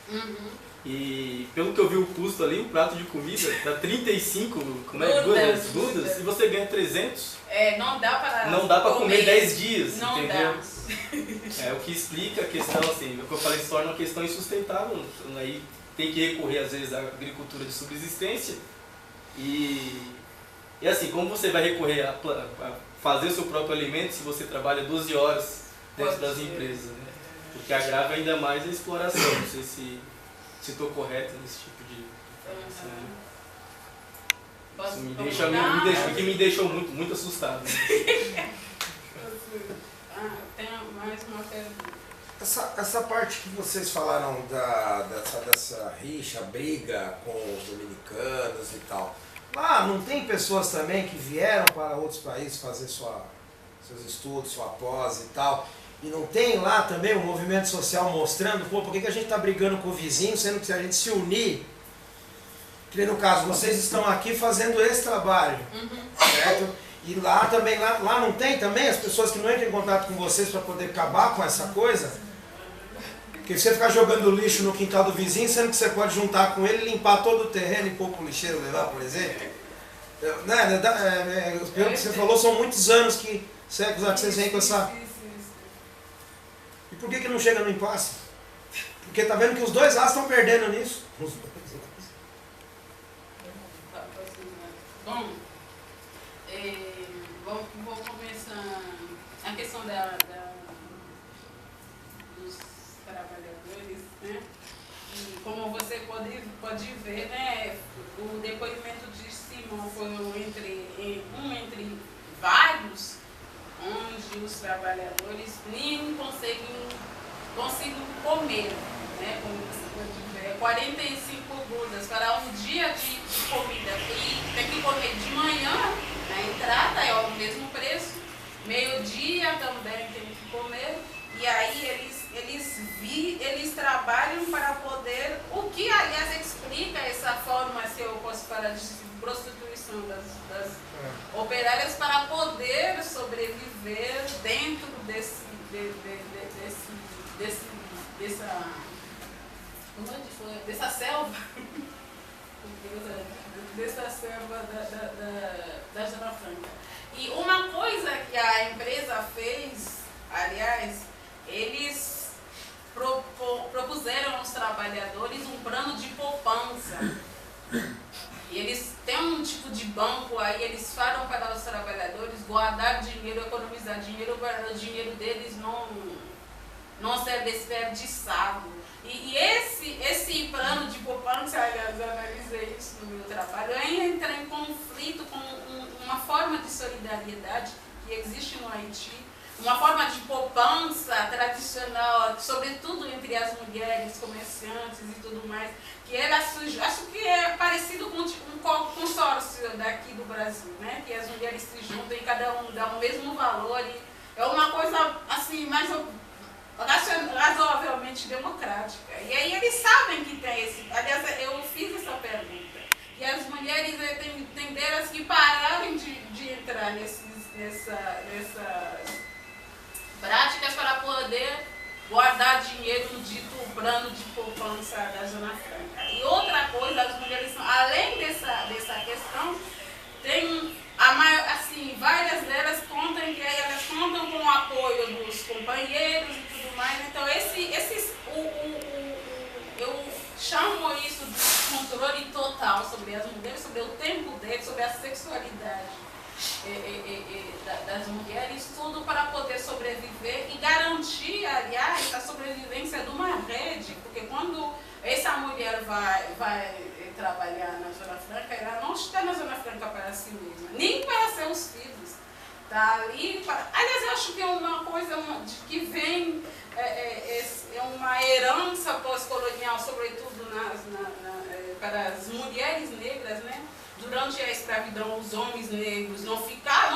Uhum. E pelo que eu vi o custo ali, o prato de comida dá 35, como é? Duas ludas, e você ganha 300. Não dá para comer 10 dias, não entendeu? Dá. É o que explica a questão, assim, o que eu falei, se torna uma questão insustentável. Aí tem que recorrer às vezes à agricultura de subsistência. E assim, como você vai recorrer a fazer o seu próprio alimento se você trabalha 12 horas dentro das empresas, né? Porque agrava ainda mais a exploração. Não sei se estou correto nesse tipo de informação. Isso me deixou muito assustado. Tem mais uma pergunta. Essa parte que vocês falaram dessa rixa, briga com os dominicanos e tal, Lá não tem pessoas também que vieram para outros países fazer seus estudos, sua pós e tal, e não tem lá também um movimento social mostrando, pô, por que a gente está brigando com o vizinho, sendo que se a gente se unir, que no caso, vocês estão aqui fazendo esse trabalho, certo? E lá também, lá não tem também as pessoas que não entram em contato com vocês para poder acabar com essa coisa? Porque você ficar jogando lixo no quintal do vizinho, sendo que você pode juntar com ele, limpar todo o terreno e pôr pro lixeiro levar, por exemplo. Pelo que você falou, são muitos anos séculos que vocês vêm com essa... E por que não chega no impasse? Porque tá vendo que os dois lados estão perdendo nisso. Bom, vou começar a questão dos trabalhadores, né? E como você pode ver, né, o depoimento de Simão foi entre vários, onde os trabalhadores nem conseguem comer, né? Como você pode ver, 45 burdas para um dia de comida. E tem que comer de manhã, na entrada é o mesmo preço, meio-dia também tem que comer, e aí eles trabalham para poder, o que aliás explica essa forma, se eu posso falar de prostituição das operárias, para poder sobreviver dentro dessa selva, dessa selva da Zona Franca. E uma coisa que a empresa fez, aliás, eles propuseram aos trabalhadores um plano de poupança. E eles têm um tipo de banco aí, eles falam para os trabalhadores guardar dinheiro, economizar dinheiro, para o dinheiro deles não ser desperdiçado. E esse plano de poupança, aliás, eu analisei isso no meu trabalho, entra em conflito com uma forma de solidariedade que existe no Haiti, uma forma de poupança tradicional, sobretudo entre as mulheres comerciantes e tudo mais, que acho que é parecido com um consórcio daqui do Brasil, né? Que as mulheres se juntam e cada um dá o mesmo valor, e é uma coisa assim, mais razoavelmente democrática. E aí eles sabem que tem esse... Aliás, eu fiz essa pergunta. E as mulheres entenderam que pararam de entrar nessas práticas para poder guardar dinheiro no dito plano de poupança da Zona Franca. E outra coisa, as mulheres, além dessa questão, tem várias delas contam que elas contam com o apoio dos companheiros e tudo mais. Então eu chamo isso de controle total sobre as mulheres, sobre o tempo deles, sobre a sexualidade das mulheres, tudo para poder sobreviver e garantir, aliás, a sobrevivência de uma rede, porque quando essa mulher vai trabalhar na Zona Franca, ela não está na Zona Franca para si mesma, nem para seus filhos. Está ali para... Aliás, eu acho que é uma coisa que vem, é uma herança pós-colonial, sobretudo para as mulheres negras, né? Durante a escravidão, os homens negros não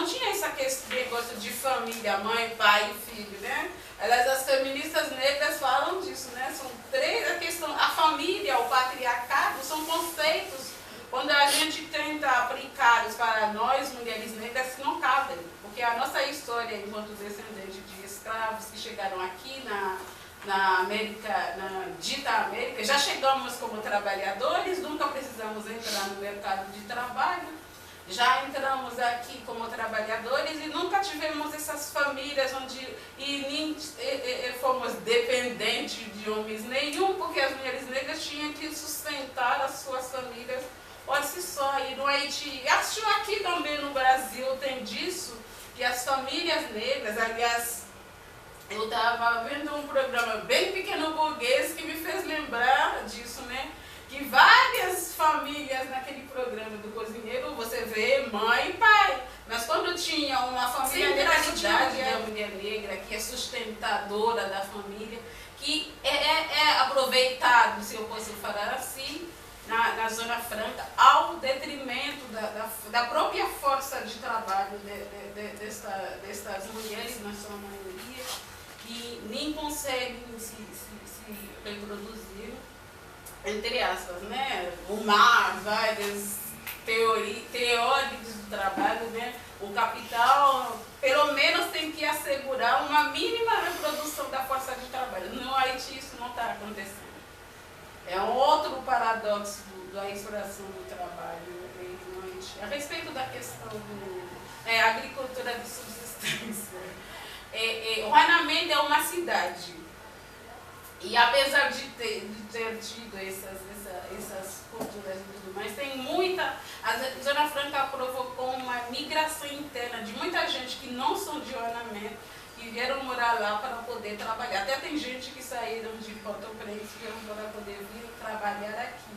tinha esse negócio de família, mãe, pai e filho, né? Aliás, as feministas negras falam disso, né? São três, a família, o patriarcado, são conceitos, quando a gente tenta aplicá-los para nós, mulheres negras, que não cabem. Porque a nossa história, enquanto descendente de escravos que chegaram aqui na América, na dita América, já chegamos como trabalhadores, nunca precisamos entrar no mercado de trabalho, já entramos aqui como trabalhadores e nunca tivemos essas famílias onde fomos dependentes de homens nenhum, porque as mulheres negras tinham que sustentar as suas famílias por si só. E no Haiti, acho que aqui também no Brasil tem disso, que as famílias negras, aliás, eu estava vendo um programa bem pequeno burguês que me fez lembrar disso, né? Que várias famílias naquele programa do cozinheiro, você vê mãe e pai. Mas quando tinha uma família da mulher negra, que é sustentadora da família, que é aproveitado, se eu posso falar assim, na Zona Franca, ao detrimento da própria força de trabalho destas mulheres, na sua maioria, que nem conseguem se reproduzir, entre aspas, né? Várias teóricos do trabalho, né? O capital, pelo menos, tem que assegurar uma mínima reprodução da força de trabalho. No Haiti isso não está acontecendo. É um outro paradoxo da exploração do trabalho no Haiti. A respeito da questão da agricultura de subsistência, Roanamende é uma cidade. E apesar de ter tido essas culturas e tudo mais, tem muita... A Zona Franca provocou uma migração interna de muita gente que não são de Roanamende, que vieram morar lá para poder trabalhar. Até tem gente que saíram de Port-au-Prince vieram para poder vir trabalhar aqui.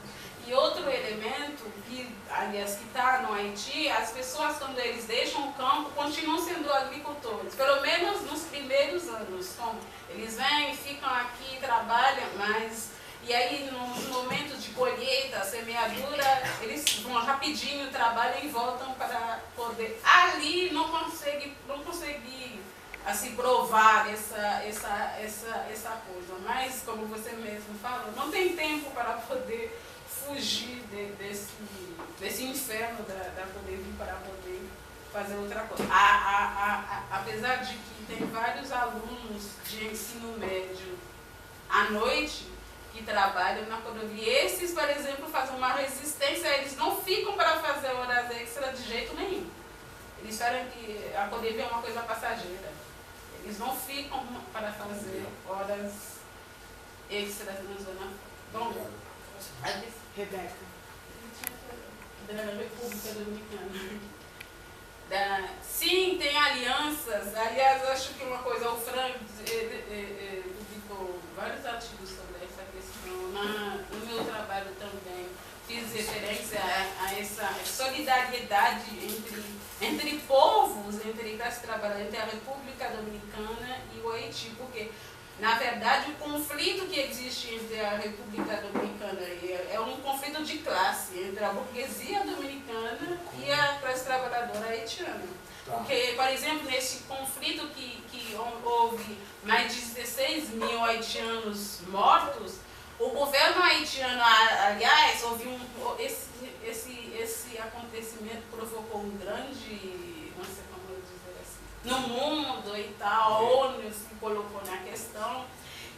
E outro elemento, que aliás que está no Haiti, as pessoas quando eles deixam o campo continuam sendo agricultores, pelo menos nos primeiros anos. Como eles vêm, ficam aqui, trabalham, mas e aí nos momentos de colheita, semeadura, eles vão rapidinho, trabalham e voltam para poder. Ali não consegui se provar essa coisa, mas como você mesmo falou, não tem tempo para poder fugir desse inferno da poder vir para poder fazer outra coisa. Apesar de que tem vários alunos de ensino médio à noite que trabalham na rodovia, esses, por exemplo, fazem uma resistência, eles não ficam para fazer horas extras de jeito nenhum. Eles falam que a rodovia é uma coisa passageira. Eles não ficam para fazer horas extras na zona. Bom, Rebeca. Da República Dominicana. Sim, tem alianças. Aliás, acho que uma coisa, o Frank publicou vários artigos sobre essa questão. No meu trabalho também fiz referência a essa solidariedade entre povos, entre classes trabalhadoras, entre a República Dominicana e o Haiti, porque na verdade, o conflito que existe entre a República Dominicana é um conflito de classe, entre a burguesia dominicana e a classe trabalhadora haitiana. Porque, por exemplo, nesse conflito que houve mais de 16 mil haitianos mortos, o governo haitiano, aliás, esse acontecimento provocou um grande, não sei como dizer assim, no mundo e tal, a ONU se colocou na questão,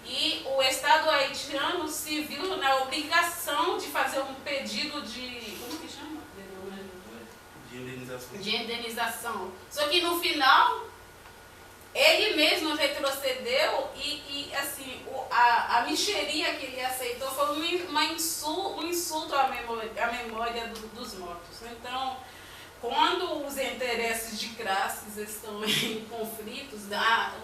e o Estado haitiano se viu na obrigação de fazer um pedido de, como que chama? De indenização. Só que no final, ele mesmo retrocedeu e assim, a mixeria que ele aceitou foi um insulto à memória dos mortos. Então, quando os interesses de classes estão em conflitos,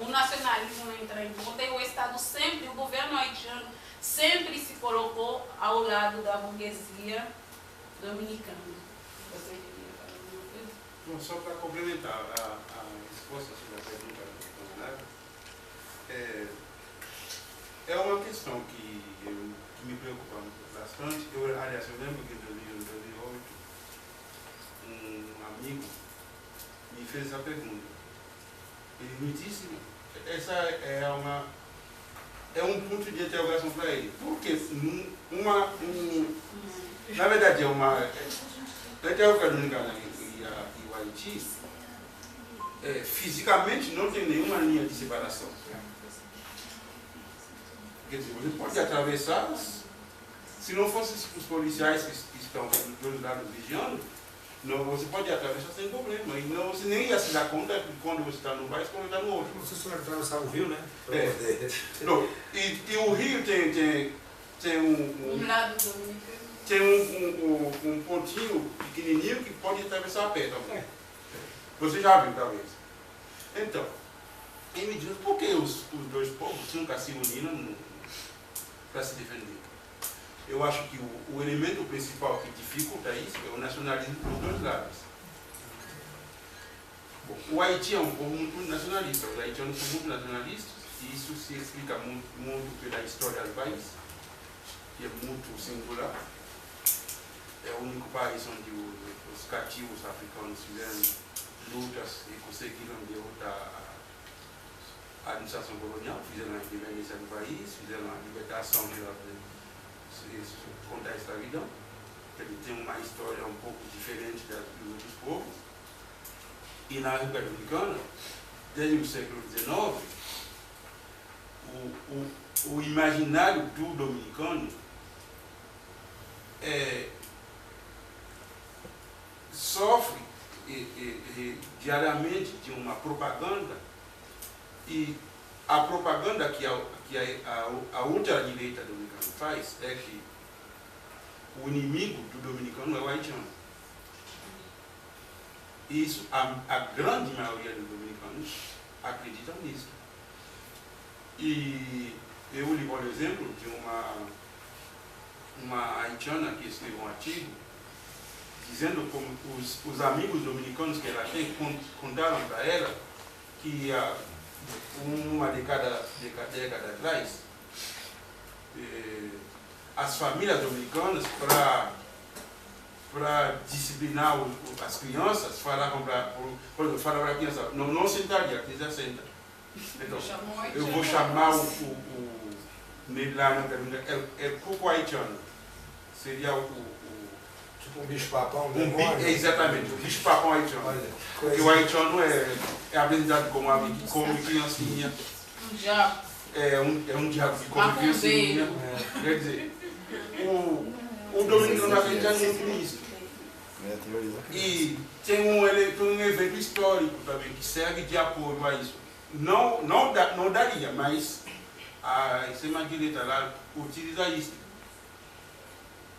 o nacionalismo entra em conta e o Estado sempre, o governo haitiano sempre se colocou ao lado da burguesia dominicana. Você queria falar alguma coisa? Bom, só para complementar a resposta sobre a pergunta do camarada, é uma questão que me preocupa bastante. Aliás, eu lembro que em 2008, um amigo me fez essa pergunta. Ele me disse, essa é um ponto de interrogação para ele. Porque na verdade a República Dominicana e o Haiti fisicamente não tem nenhuma linha de separação. Quer dizer, você pode atravessar, se não fossem os policiais que estão dos dois lados vigiando, não, você pode atravessar sem problema. E não, você nem ia se dar conta quando você está num país quando está no outro. Você só atravessar o rio, né? Não, e o rio tem um lado dominicano. Tem um pontinho pequenininho que pode atravessar a pé também. Você já viu, talvez. Então, ele me diz, por que os dois povos nunca se uniram para se defender? Eu acho que o elemento principal que dificulta isso é o nacionalismo dos dois lados. Bom, o Haiti é um povo muito nacionalista, os haitianos são muito nacionalistas, e isso se explica muito pela história do país, que é muito singular. é o único país onde os cativos africanos fizeram lutas e conseguiram derrotar a administração colonial, fizeram a independência do país, fizeram a libertação contra a escravidão. Ele tem uma história um pouco diferente dos outros povos. E na República Dominicana, desde o século XIX, o imaginário do dominicano sofre diariamente de uma propaganda, e a propaganda que a ultradireita dominicana faz é que o inimigo do dominicano é o haitiano. Isso, a grande maioria dos dominicanos acreditam nisso. E eu lhe vou exemplo de uma haitiana que escreveu um artigo dizendo como os amigos dominicanos que ela tem contaram para ela que uma década atrás, as famílias dominicanas, para disciplinar as crianças, falavam para a criança, não sentaria, a criança senta. Então, eu vou chamar lá na pergunta, é pouco haitiano. Seria tipo um bicho-papão, um demônio. Exatamente, o bicho-papão haitiano. Porque o haitiano é apresentado como alguém que come criancinha. Um diabo. É um diabo que come criancinha. Quer dizer, o dominicano acredita muito nisso. E tem um evento histórico também que serve de apoio a isso. Não daria, mas a extrema-direita lá utiliza isso.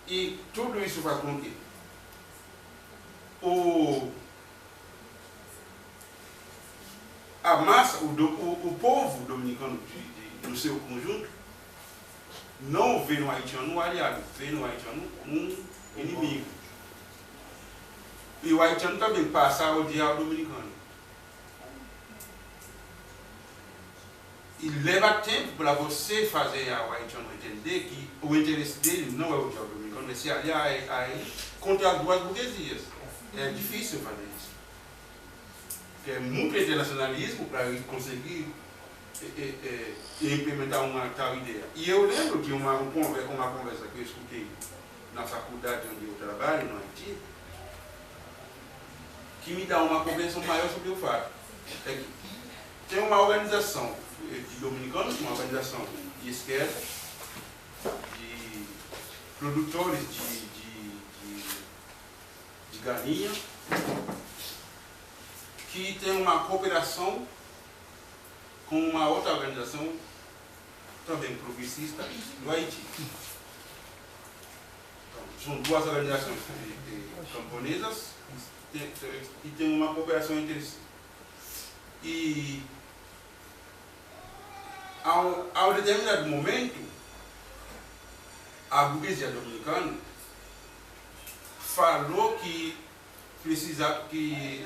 E tudo isso faz com que a massa, o povo dominicano no seu conjunto, não vê no haitiano um aliado, vê no haitiano um inimigo. E o haitiano também passa a odiar o dominicano. E leva tempo para você fazer o haitiano entender que o interesse dele não é odiar o dominicano, mas se aliar a ele contra as duas burguesias. É difícil fazer isso. Porque é muito internacionalismo para ele conseguir implementar uma tal ideia. E eu lembro de uma conversa que eu escutei na faculdade onde eu trabalho, no Haiti, que me dá uma compreensão maior sobre o fato. É que tem uma organização de dominicanos, uma organização de esquerda, de produtores de galinha, que tem uma cooperação com uma outra organização também progressista do Haiti. Então, são duas organizações camponesas e tem uma cooperação entre si. E a um determinado momento, a burguesia dominicana falou que precisava que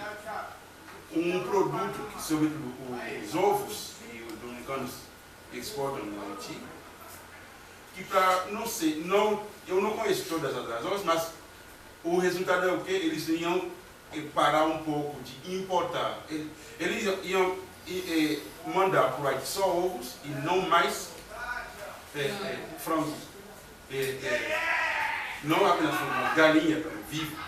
um produto, que sobretudo os ovos que os dominicanos exportam no Haiti, que para, não sei, eu não conheço todas as razões, mas o resultado é o quê? Eles iam parar um pouco de importar. Eles iam mandar para o Haiti só ovos e não mais frangos. Não apenas frangos, galinha também, vivo.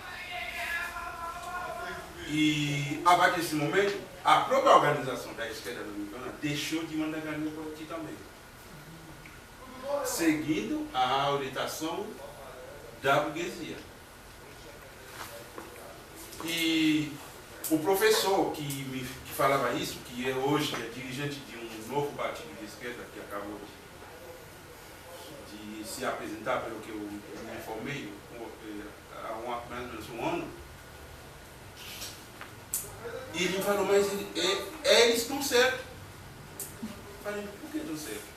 E a partir desse momento, a própria organização da esquerda dominicana deixou de mandar galinha para o Haiti também, seguindo a orientação da burguesia. E o professor que falava isso, que hoje é dirigente de um novo partido de esquerda que acabou de se apresentar, pelo que eu me informei, há mais ou menos um ano, e ele falou, mas eles estão certos. Eu falei, por que estão certos?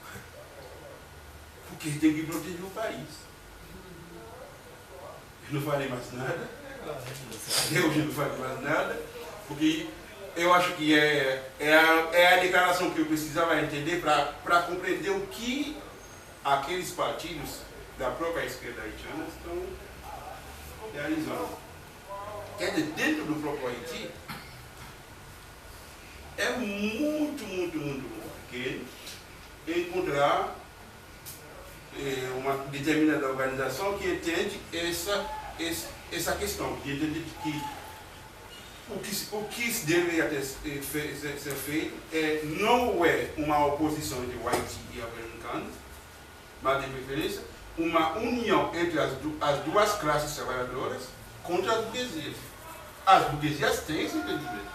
Porque tem que proteger o país. Eu não falei mais nada. Eu não falei mais nada, porque eu acho que é a declaração que eu precisava entender para compreender o que aqueles partidos da própria esquerda haitiana estão e Arizona. Quer dizer, dentro do próprio Haiti, é muito pequeno encontrar uma determinada organização que entende essa questão, que entende que o que deveria ser feito não é uma oposição entre o Haiti e os americanos, mas de preferência uma união entre as duas classes trabalhadoras contra as burguesias. As burguesias têm esse entendimento.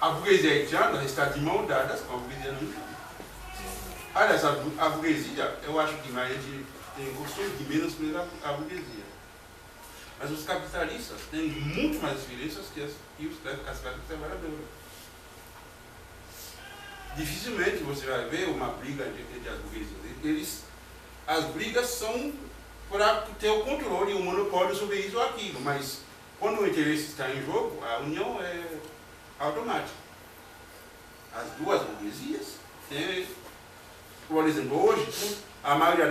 A burguesia haitiana está de mão dadas com a burguesia americana. Aliás, a burguesia, eu acho que a gente tem costume de menosprezar a burguesia. Mas os capitalistas têm muito mais diferenças que as classes trabalhadoras. Dificilmente você vai ver uma briga entre as burguesias. As brigas são para ter o controle e o monopólio sobre isso ou aquilo, mas quando o interesse está em jogo, a união é automática. As duas burguesias têm, por exemplo, hoje, a maioria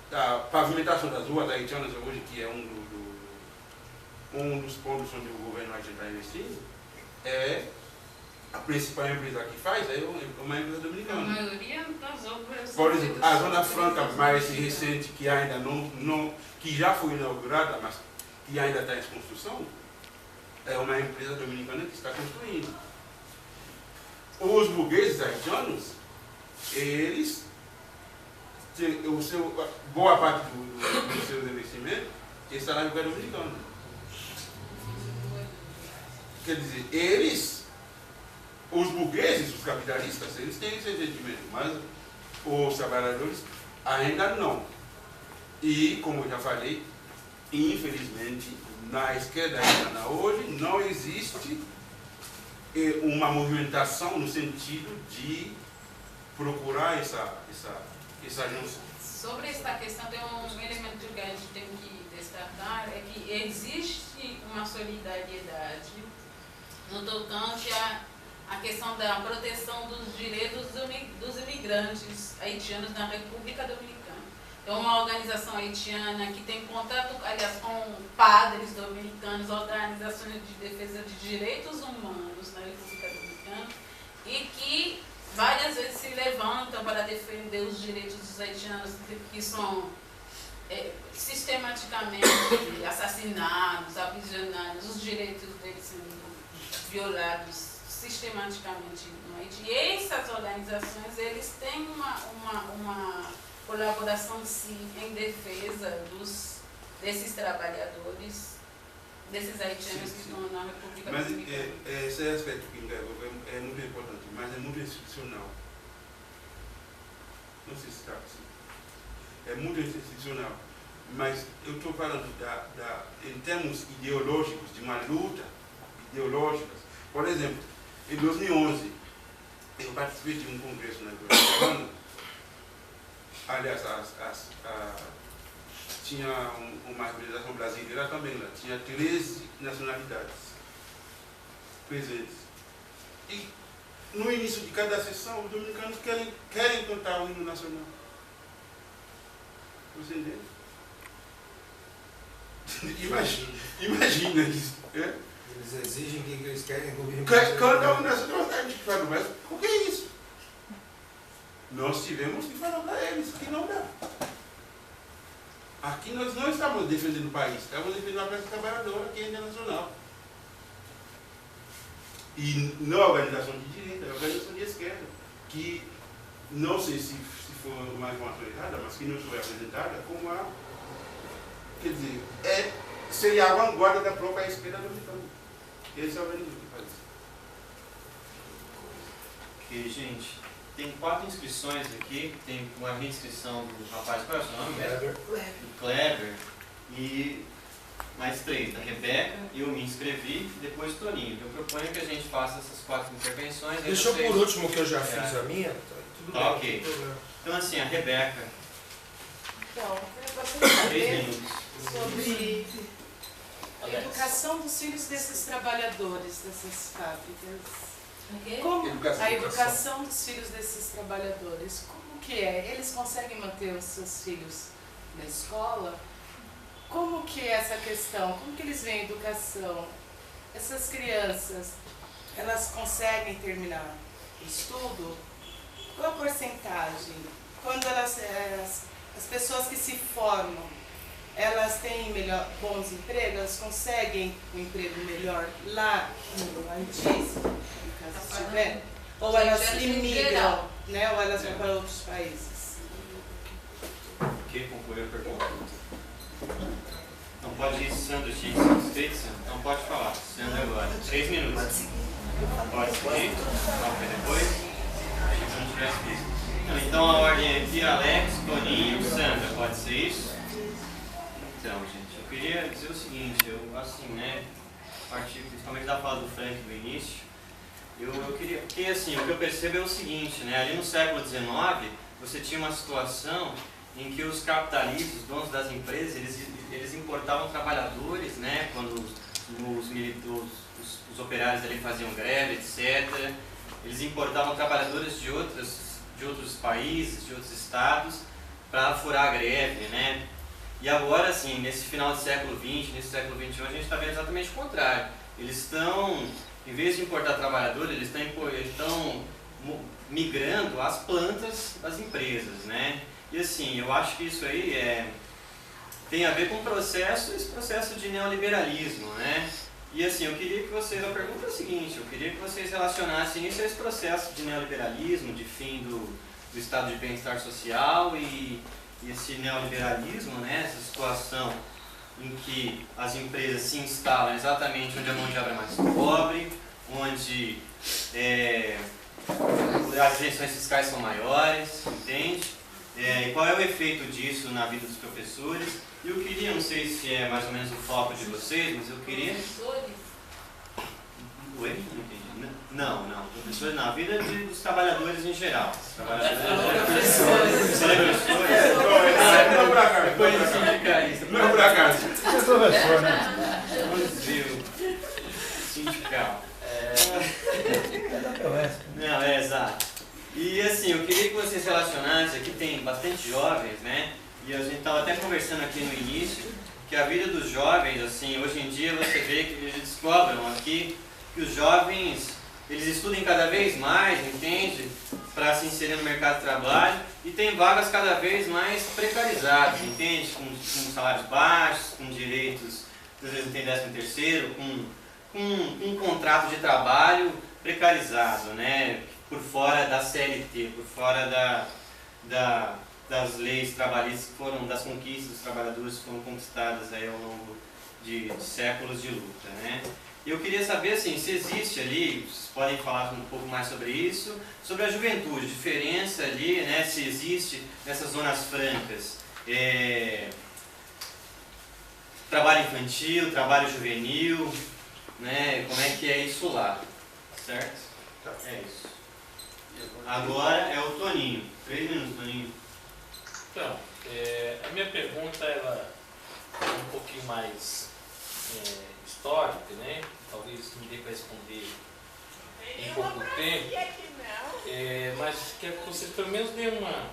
da pavimentação das ruas haitianas hoje, que é um dos pontos onde o governo haitiano está investindo, a principal empresa que faz é uma empresa dominicana. A maioria das obras. Por exemplo, a Zona Franca mais recente, que ainda que já foi inaugurada, mas que ainda está em construção, é uma empresa dominicana que está construindo. Os burgueses haitianos, eles boa parte dos seus investimentos está na governo dominicano. Quer dizer, os burgueses, os capitalistas, eles têm esse entendimento, mas os trabalhadores ainda não. E, como eu já falei, infelizmente, na esquerda haitiana hoje não existe uma movimentação no sentido de procurar essa junção. Sobre esta questão, tem um elemento que a gente tem que destacar, é que existe uma solidariedade no tocante à questão da proteção dos direitos dos imigrantes haitianos na República Dominicana. É uma organização haitiana que tem contato, aliás, com padres dominicanos, organizações de defesa de direitos humanos na República Dominicana, e que várias vezes se levantam para defender os direitos dos haitianos que são sistematicamente assassinados, aprisionados, os direitos deles sendo violados sistematicamente no Haiti. E essas organizações, eles têm uma colaboração, sim, em defesa desses trabalhadores, desses haitianos que estão na República Dominicana. Mas esse aspecto que é muito importante, mas é muito institucional. Não sei se está assim. É muito institucional. Mas eu estou falando em termos ideológicos, de uma luta ideológica. Por exemplo, em 2011, eu participei de um congresso na Dominicana. Aliás, tinha uma organização brasileira também lá, tinha 13 nacionalidades presentes. E no início de cada sessão, os dominicanos querem cantar o hino nacional. Você entende? Imagina isso. Eles exigem que eles querem comigo. Canta o hino nacional, a gente fala, mas o que é isso? Nós tivemos que falar para eles que não dá. Aqui nós não estamos defendendo o país, estamos defendendo a classe trabalhadora, que é internacional. E não a organização de direita, é a organização de esquerda, que não sei se for uma informação errada, mas que não foi apresentada como a. Quer dizer, seria a vanguarda da própria esquerda dominicana. Esse é o organismo que faz isso. Ok, gente. Tem 4 inscrições aqui, tem uma reinscrição do rapaz, qual é o seu nome? Do Kleber. E mais 3, da Rebeca, eu me inscrevi, e depois do Toninho. Eu proponho que a gente faça essas 4 intervenções. Deixa por último, que eu já fiz a minha. Tudo tá, bem, ok. não tem problema. Então assim, a Rebeca, Então, eu gostaria de 3 saber minutos. sobre a educação dos filhos desses trabalhadores, dessas fábricas. Como a educação dos filhos desses trabalhadores, como que é? Eles conseguem manter os seus filhos na escola? como que é essa questão? Como que eles veem a educação? Essas crianças, elas conseguem terminar o estudo? Qual a porcentagem? Quando as pessoas que se formam, elas têm bons empregos, elas conseguem um emprego melhor lá no Haiti, caso estiver? Ou elas imigram, né? Ou elas vão para outros países? Que concluiu a pergunta? Não pode ir, Sandro, não pode falar. Sandro agora, 3 minutos. Pode seguir? Depois? Se não tivesse visto. Então a ordem aqui, Alex, Toninho, Sandra, pode ser isso? Então, gente, eu queria dizer o seguinte, a partir principalmente da fala do Frank no início, eu queria, porque assim, o que eu percebo é o seguinte, ali no século XIX, você tinha uma situação em que os capitalistas, os donos das empresas, eles importavam trabalhadores, quando os operários ali faziam greve, etc. Eles importavam trabalhadores de outros países, de outros estados, para furar a greve, E agora, assim, nesse final do século XX, nesse século XXI, a gente está vendo exatamente o contrário. Eles estão, em vez de importar trabalhadores, eles estão migrando as plantas das empresas, E assim, eu acho que isso aí tem a ver com esse processo de neoliberalismo, E assim, a pergunta é a seguinte, eu queria que vocês relacionassem isso a esse processo de neoliberalismo, de fim do estado de bem-estar social e esse neoliberalismo, essa situação em que as empresas se instalam exatamente onde a mão de obra é mais pobre, onde as isenções fiscais são maiores, entende? E qual é o efeito disso na vida dos professores? E eu queria, não sei se é mais ou menos o foco de vocês, mas eu queria... Professores? Ué? Não entendi. Não, professores não. A vida dos trabalhadores em geral. Trabalhadores Não pra cá. Não pra cá. É professor, né? Sindical. Não, exato. E assim, eu queria que vocês relacionassem, aqui tem bastante jovens, E a gente estava até conversando aqui no início, que a vida dos jovens, assim, hoje em dia você vê que eles descobrem aqui que os jovens, eles estudam cada vez mais, entende? Para se inserir no mercado de trabalho e tem vagas cada vez mais precarizadas, entende? Com salários baixos, com direitos, às vezes não tem 13º, com um contrato de trabalho precarizado, Por fora da CLT, por fora das leis trabalhistas das conquistas dos trabalhadores que foram conquistadas aí ao longo de séculos de luta, E eu queria saber, assim, se existe ali, vocês podem falar um pouco mais sobre isso, sobre a juventude, diferença ali, se existe nessas zonas francas, trabalho infantil, trabalho juvenil, como é que é isso lá, certo? É isso. Agora é o Toninho. 3 minutos, Toninho. Então, a minha pergunta ela é um pouquinho mais histórica, Talvez não dê para responder em pouco tempo, mas quero que vocês pelo menos dêem uma...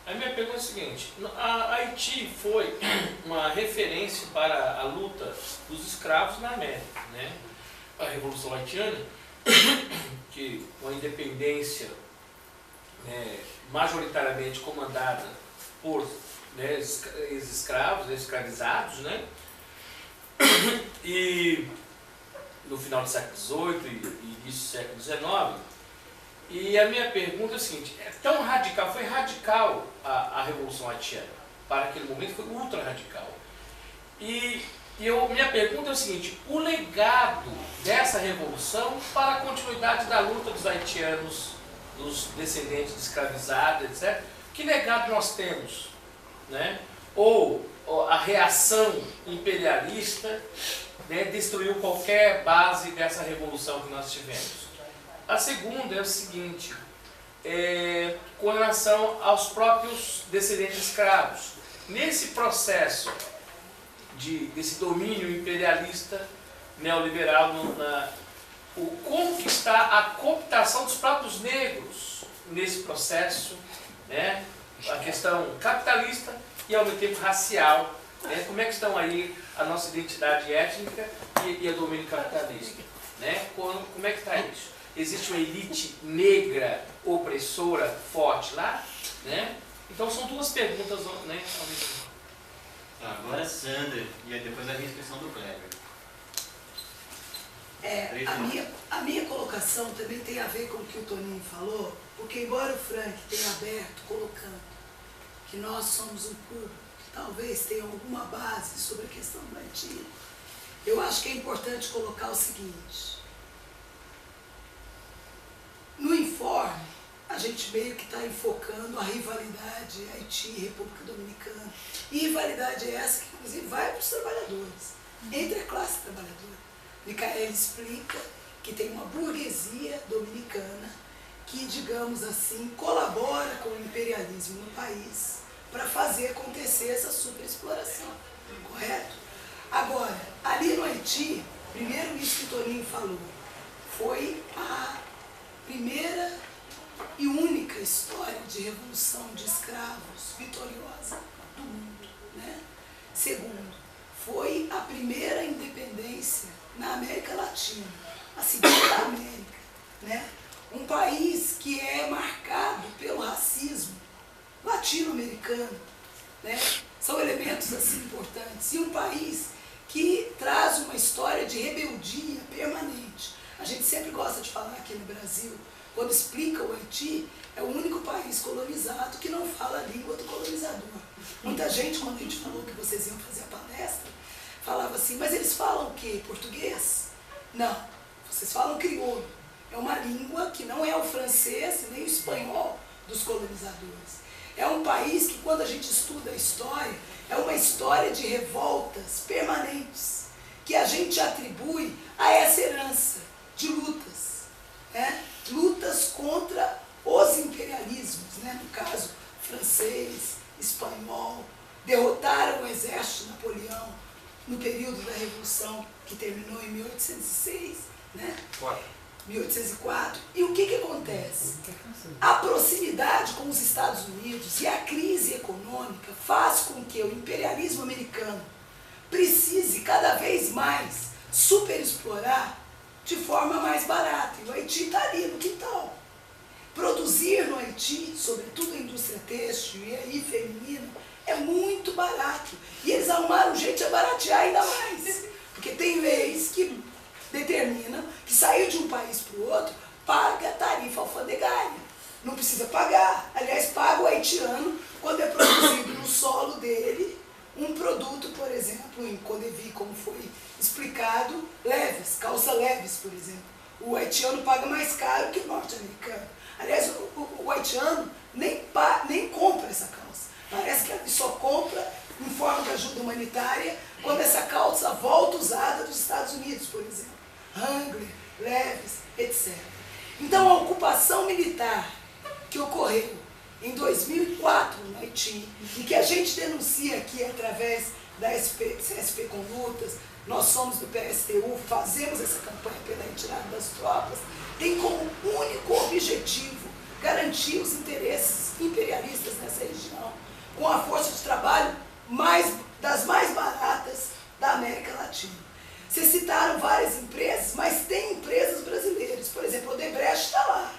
A minha pergunta é a seguinte, a Haiti foi uma referência para a luta dos escravos na América, A Revolução Haitiana, que com a independência majoritariamente comandada por ex-escravos, escravizados, E no final do século XVIII e início do século XIX. E a minha pergunta é a seguinte, foi radical a Revolução Haitiana, para aquele momento foi ultra radical. Minha pergunta é o seguinte, o legado dessa revolução para a continuidade da luta dos haitianos, dos descendentes de escravizados, etc., que legado nós temos? Ou a reação imperialista destruiu qualquer base dessa revolução que nós tivemos? A segunda é o seguinte, com relação aos próprios descendentes escravos. Nesse processo desse domínio imperialista neoliberal, como que está a cooptação dos próprios negros nesse processo, a questão capitalista e ao mesmo tempo racial Né? Como é que estão aí a nossa identidade étnica e a domínio capitalista? Né? Como é que está isso? Existe uma elite negra opressora forte lá? Né? Então são duas perguntas, né? Agora Sandra, e depois a inscrição do Kleber. A minha colocação também tem a ver com o que o Toninho falou, porque embora o Frank tenha aberto, colocando que nós somos um público que talvez tenha alguma base sobre a questão do Haiti, eu acho que é importante colocar o seguinte. No informe, a gente meio que está enfocando a rivalidade Haiti e República Dominicana. E rivalidade é essa que, inclusive, vai para os trabalhadores, entre a classe trabalhadora. Micael explica que tem uma burguesia dominicana que, digamos assim, colabora com o imperialismo no país para fazer acontecer essa superexploração, correto? Agora, ali no Haiti, primeiro isso que o Toninho falou, foi a primeira e única história de revolução de escravos vitoriosa do mundo, né? Segundo, foi a primeira independência na América Latina, a segunda América, né? Um país que é marcado pelo racismo latino-americano, né? São elementos assim importantes. E um país que traz uma história de rebeldia permanente. A gente sempre gosta de falar aqui no Brasil, quando explica o Haiti, é o único país colonizado que não fala a língua do colonizador. Muita gente, quando a gente falou que vocês iam fazer a palestra, falava assim, mas eles falam o quê? Português? Não, vocês falam crioulo. É uma língua que não é o francês nem o espanhol dos colonizadores. É um país que, quando a gente estuda a história, é uma história de revoltas permanentes, que a gente atribui a essa herança de lutas, né? Lutas contra os imperialismos, né? No caso francês, espanhol, derrotaram o exército de Napoleão no período da Revolução, que terminou em 1806, né? 1804. E o que acontece? A proximidade com os Estados Unidos e a crise econômica faz com que o imperialismo americano precise cada vez mais superexplorar de forma mais barata. E o Haiti está ali no quintal. Produzir no Haiti, sobretudo a indústria têxtil e aí feminina, é muito barato. E eles arrumaram um jeito de baratear ainda mais. Porque tem leis que determinam que sair de um país para o outro paga tarifa alfandegária. Não precisa pagar. Aliás, paga o haitiano quando é produzido no solo dele um produto, por exemplo, em Codevi, como foi explicado, leves, calça leves, por exemplo. O haitiano paga mais caro que o norte-americano. Aliás, o haitiano nem compra essa calça. Parece que ele só compra em forma de ajuda humanitária quando essa calça volta usada dos Estados Unidos, por exemplo. Wrangler, Leves, etc. Então, a ocupação militar que ocorreu em 2004 no Haiti, e que a gente denuncia aqui através da CSP com Lutas, nós somos do PSTU, fazemos essa campanha pela retirada das tropas, tem como único objetivo garantir os interesses imperialistas nessa região, com a força de trabalho das mais baratas da América Latina. Vocês citaram várias empresas, mas tem empresas brasileiras. Por exemplo, o Odebrecht está lá.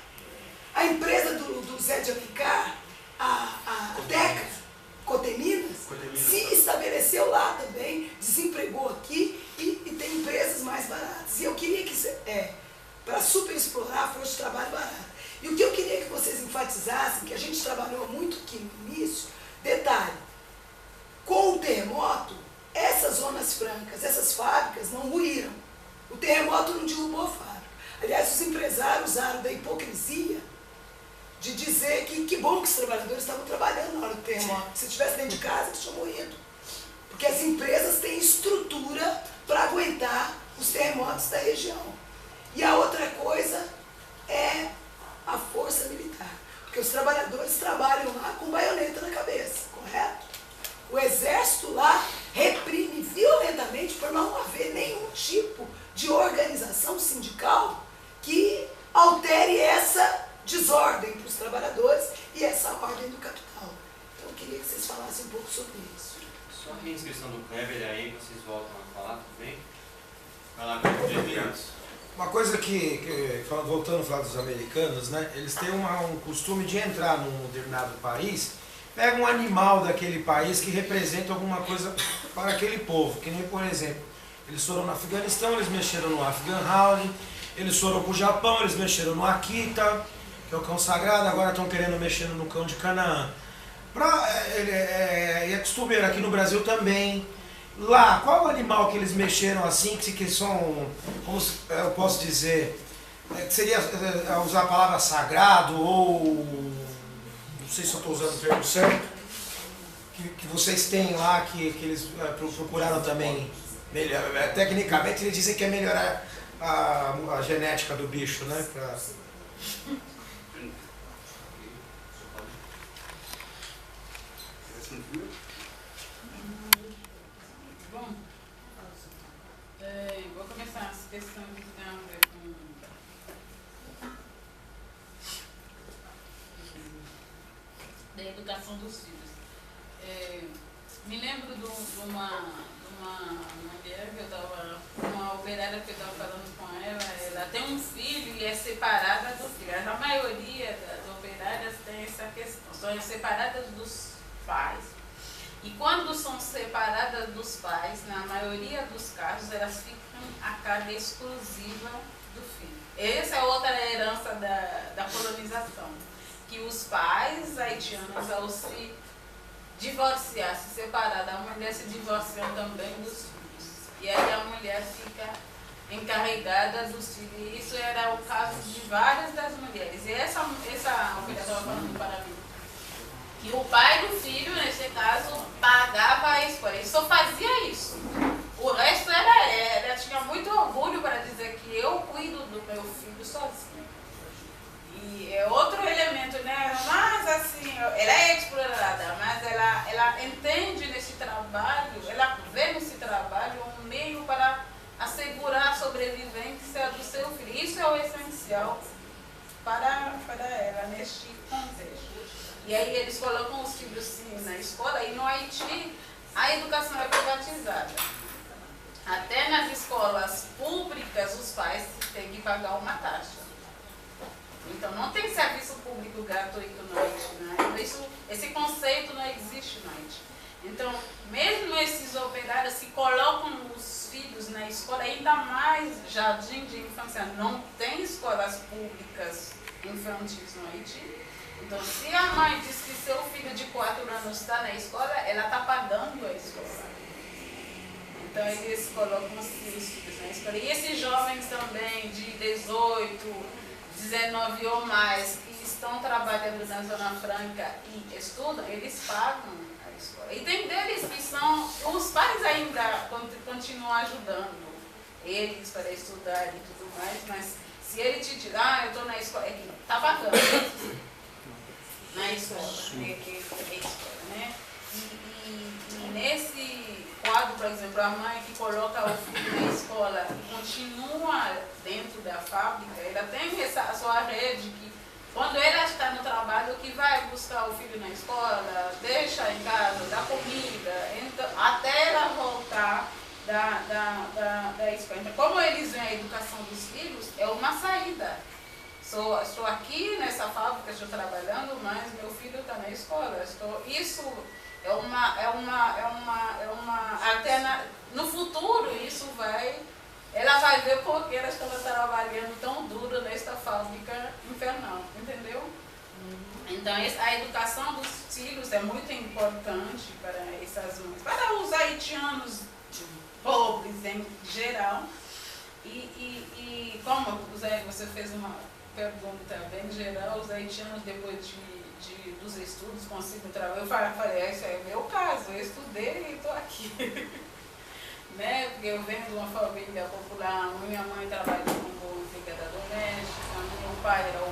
A empresa do Zé de Alencar, a Deca, Coteminas, se estabeleceu lá também, desempregou aqui e tem empresas mais baratas. E eu queria que, para superexplorar a força de trabalho barata. E o que eu queria que vocês enfatizassem, que a gente trabalhou muito aqui no início, detalhe, com o terremoto, essas zonas francas, essas fábricas não ruíram. O terremoto não derrubou a fábrica. Aliás, os empresários usaram da hipocrisia de dizer que bom que os trabalhadores estavam trabalhando na hora do terremoto. Se estivesse dentro de casa, eles tinham morrido. Porque as empresas têm estrutura para aguentar os terremotos da região. E a outra coisa é a força militar. Porque os trabalhadores trabalham lá com baioneta na cabeça, correto? O exército lá reprime violentamente por não haver nenhum tipo de organização sindical que altere essa desordem para os trabalhadores e essa ordem do capital. Então eu queria que vocês falassem um pouco sobre isso. Só a reinscrição do Kleber aí, vocês voltam a falar, tudo bem? Vai lá, com 3 minutos. Uma coisa voltando a falar dos americanos, né? Eles têm um costume de entrar num determinado país, pega um animal daquele país que representa alguma coisa para aquele povo, que nem, por exemplo, eles foram no Afeganistão, eles mexeram no Afghan Howling, eles foram para o Japão, eles mexeram no Akita, que é o cão sagrado, agora estão querendo mexer no cão de Canaã. É costumeiro aqui no Brasil também. Lá, qual o animal que eles mexeram assim, que são, como eu posso dizer, que seria usar a palavra sagrado, ou não sei se eu estou usando o termo certo, que vocês têm lá, que eles procuraram também, tecnicamente eles dizem que é melhorar a genética do bicho, né? Bom, vou começar essa questão que tem a ver com da educação dos filhos. Me lembro de uma mulher que eu estava, uma operária que eu estava falando com ela tem um filho e é separada do filho. A maioria das operárias tem essa questão, são separadas dos pais. E quando são separadas dos pais, na maioria dos casos, elas ficam a carga exclusiva do filho. Essa é outra herança da colonização, que os pais haitianos, ao se divorciar, se separar da mulher, se divorciam também dos filhos. E aí a mulher fica encarregada dos filhos. E isso era o caso de várias das mulheres. E essa mulher estava falando para mim que o pai do filho, nesse caso, pagava a escola. Ele só fazia isso. O resto ela tinha muito orgulho para dizer que eu cuido do meu filho sozinha. E é outro elemento, né? Mas assim, ela é explorada, mas ela entende nesse trabalho, ela vê nesse trabalho um meio para assegurar a sobrevivência do seu filho. Isso é o essencial para ela neste contexto. E aí eles colocam os filhos sim na escola, e no Haiti a educação é privatizada. Até nas escolas públicas os pais têm que pagar uma taxa. Então não tem serviço público gratuito no Haiti, né? Esse conceito não existe no Haiti. Então, mesmo esses operários se colocam os filhos na escola, ainda mais jardim de infância, não tem escolas públicas infantis no Haiti. Então, se a mãe diz que seu filho de 4 anos está na escola, ela está pagando a escola. Então, eles colocam os filhos na escola. E esses jovens também, de 18, 19 ou mais, que estão trabalhando na Zona Franca e estudam, eles pagam a escola. E tem deles que são, os pais ainda continuam ajudando eles para estudar e tudo mais, mas se ele te diz, eu estou na escola, é que está pagando na escola, né? E nesse quadro, por exemplo, a mãe que coloca o filho na escola e continua dentro da fábrica, ela tem a sua rede que, quando ela está no trabalho, que vai buscar o filho na escola, deixa em casa, dá comida, então, até ela voltar da escola. Então, como eles veem a educação dos filhos, é uma saída. Estou aqui nessa fábrica, estou trabalhando, mas meu filho está na escola. Isso é uma alternativa. No futuro, ela vai ver porque ela estava trabalhando tão duro nesta fábrica infernal, entendeu? Então, a educação dos filhos é muito importante para essas mães, para os haitianos pobres em geral. E como você fez uma pergunta bem geral, os haitianos, depois dos estudos, conseguem trabalhar. Eu falei, isso é meu caso, eu estudei e estou aqui. Né? Porque eu venho de uma família popular, minha mãe trabalhou como empregada doméstica, meu pai era